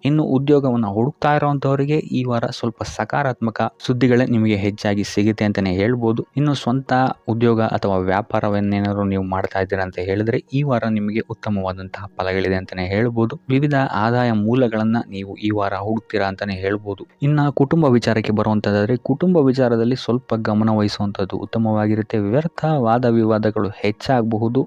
ಇನ್ನು ಉದ್ಯೋಗವನ್ನು ಹುಡುಕ್ತಾ ಇರೋವಂಥವರಿಗೆ ಈ ವಾರ ಸ್ವಲ್ಪ ಸಕಾರಾತ್ಮಕ ಸುದ್ದಿಗಳೇ ನಿಮಗೆ ಹೆಚ್ಚಾಗಿ ಸಿಗುತ್ತೆ ಅಂತಲೇ ಹೇಳ್ಬೋದು. ಇನ್ನು ಸ್ವಂತ ಉದ್ಯೋಗ ಅಥವಾ ವ್ಯಾಪಾರವನ್ನೇನಾದ್ರು ನೀವು ಮಾಡ್ತಾ ಇದ್ದೀರಾ ಅಂತ ಹೇಳಿದ್ರೆ ಈ ವಾರ ನಿಮಗೆ ಉತ್ತಮವಾದಂತಹ ಫಲಗಳಿದೆ ಅಂತಲೇ ಹೇಳ್ಬೋದು. ವಿವಿಧ ಆದಾಯ ಮೂಲಗಳನ್ನು ನೀವು ಈ ವಾರ ಹುಡುಕ್ತೀರಾ ಅಂತಲೇ ಹೇಳ್ಬೋದು. ಇನ್ನು ಕುಟುಂಬ ವಿಚಾರಕ್ಕೆ ಬರುವಂಥದ್ದಾದರೆ ಕುಟುಂಬ ವಿಚಾರದಲ್ಲಿ ಸ್ವಲ್ಪ ಗಮನ ವಹಿಸುವಂಥದ್ದು ಉತ್ತಮವಾಗಿರುತ್ತೆ. ವ್ಯರ್ಥ ವಾದ ವಿವಾದಗಳು ಹೆಚ್ಚಾಗಬಹುದು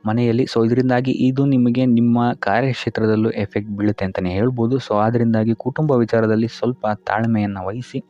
ಮನೆಯಲ್ಲಿ. ಸೊ ಇದರಿಂದಾಗಿ ಇದು ನಿಮಗೆ ನಿಮ್ಮ ಕಾರ್ಯಕ್ಷೇತ್ರದಲ್ಲೂ ಎಫೆಕ್ಟ್ ಬೀಳುತ್ತೆ ಅಂತಲೇ ಹೇಳ್ಬೋದು. ಸೊ ಅದರಿಂದಾಗಿ ಕುಟುಂಬ ವಿಚಾರದಲ್ಲಿ ಸ್ವಲ್ಪ ತಾಳ್ಮೆಯನ್ನು ವಹಿಸಿ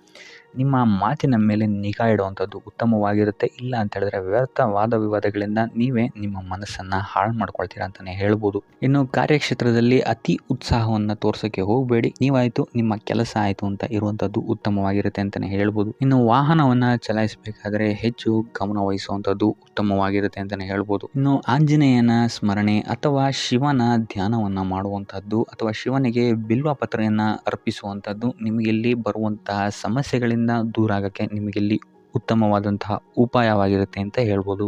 ನಿಮ್ಮ ಮಾತಿನ ಮೇಲೆ ನಿಗಾ ಇಡುವಂಥದ್ದು ಉತ್ತಮವಾಗಿರುತ್ತೆ. ಇಲ್ಲ ಅಂತ ಹೇಳಿದ್ರೆ ವ್ಯರ್ಥ ವಾದ ವಿವಾದಗಳಿಂದ ನೀವೇ ನಿಮ್ಮ ಮನಸ್ಸನ್ನು ಹಾಳು ಮಾಡ್ಕೊಳ್ತೀರಾ ಅಂತಲೇ ಹೇಳ್ಬೋದು. ಇನ್ನು ಕಾರ್ಯಕ್ಷೇತ್ರದಲ್ಲಿ ಅತಿ ಉತ್ಸಾಹವನ್ನು ತೋರ್ಸೋಕ್ಕೆ ಹೋಗಬೇಡಿ. ನೀವಾಯಿತು ನಿಮ್ಮ ಕೆಲಸ ಆಯಿತು ಅಂತ ಇರುವಂಥದ್ದು ಉತ್ತಮವಾಗಿರುತ್ತೆ ಅಂತಲೇ ಹೇಳ್ಬೋದು. ಇನ್ನು ವಾಹನವನ್ನು ಚಲಾಯಿಸಬೇಕಾದ್ರೆ ಹೆಚ್ಚು ಗಮನ ವಹಿಸುವಂಥದ್ದು ಉತ್ತಮವಾಗಿರುತ್ತೆ ಅಂತಲೇ ಹೇಳ್ಬೋದು. ಇನ್ನು ಆಂಜನೇಯನ ಸ್ಮರಣೆ ಅಥವಾ ಶಿವನ ಧ್ಯಾನವನ್ನು ಮಾಡುವಂಥದ್ದು ಅಥವಾ ಶಿವನಿಗೆ ಬಿಲ್ವ ಪತ್ರೆಯನ್ನು ಅರ್ಪಿಸುವಂಥದ್ದು ನಿಮಗಿಲ್ಲಿ ಬರುವಂತಹ ಸಮಸ್ಯೆಗಳಿಂದ ದೂರ ಆಗೋಕ್ಕೆ ನಿಮಗಿಲ್ಲಿ ಉತ್ತಮವಾದಂತಹ ಉಪಾಯವಾಗಿರುತ್ತೆ ಅಂತ ಹೇಳ್ಬೋದು.